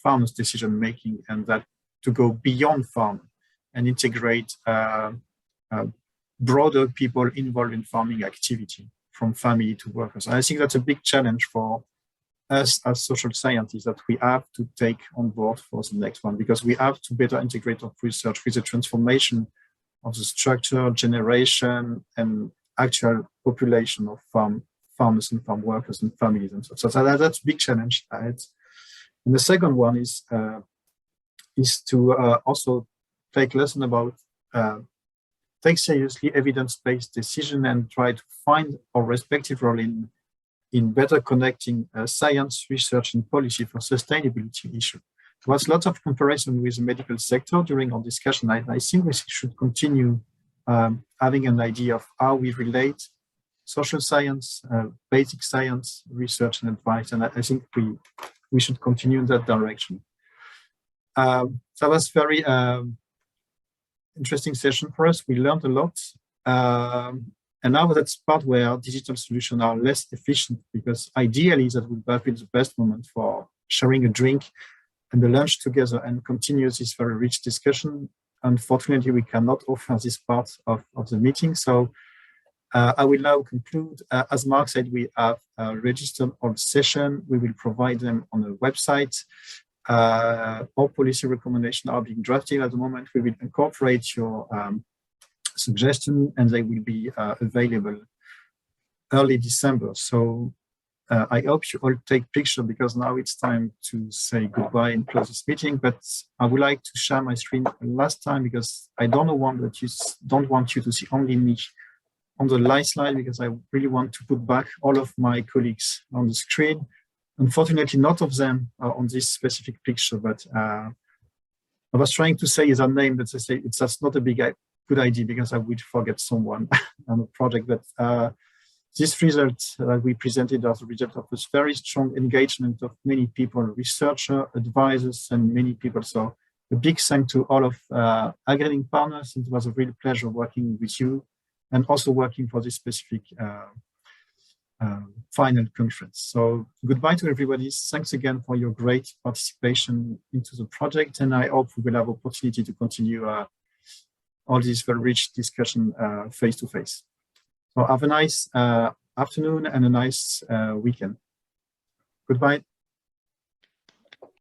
A: farmers' decision making, and that to go beyond farm and integrate broader people involved in farming activity, from family to workers. I think that's a big challenge for us as social scientists that we have to take on board for the next one, because we have to better integrate our research with the transformation of the structure, generation, and actual population of farmers and farm workers and families and so. So that's a big challenge ahead. And the second one is to also take lesson about take seriously evidence-based decision and try to find our respective role in better connecting science, research, and policy for sustainability issue. There was lots of comparison with the medical sector during our discussion. I think we should continue having an idea of how we relate social science, basic science, research, and advice. And I think we should continue in that direction. That was very interesting session for us. We learned a lot. And now that's part where digital solutions are less efficient, because ideally that would have been the best moment for sharing a drink and a lunch together and continue this very rich discussion. Unfortunately, we cannot offer this part of the meeting. So I will now conclude. As Mark said, we have registered all session. We will provide them on the website. All policy recommendations are being drafted at the moment. We will incorporate your suggestion, and they will be available early December. So I hope you all take picture, because now it's time to say goodbye and close this meeting. But I would like to share my screen last time, because I don't want you to see only me on the live slide, because I really want to put back all of my colleagues on the screen. Unfortunately, not of them are on this specific picture, but I was trying to say their name, but I say that's not a good idea, because I would forget someone on the project. But this result that we presented as a result of this very strong engagement of many people, researchers, advisors, and many people. So a big thanks to all of AgriLink partners. It was a real pleasure working with you, and also working for this specific final conference. So goodbye to everybody. Thanks again for your great participation into the project, and I hope we will have opportunity to continue all this very rich discussion face to face. So have a nice afternoon and a nice weekend. Goodbye.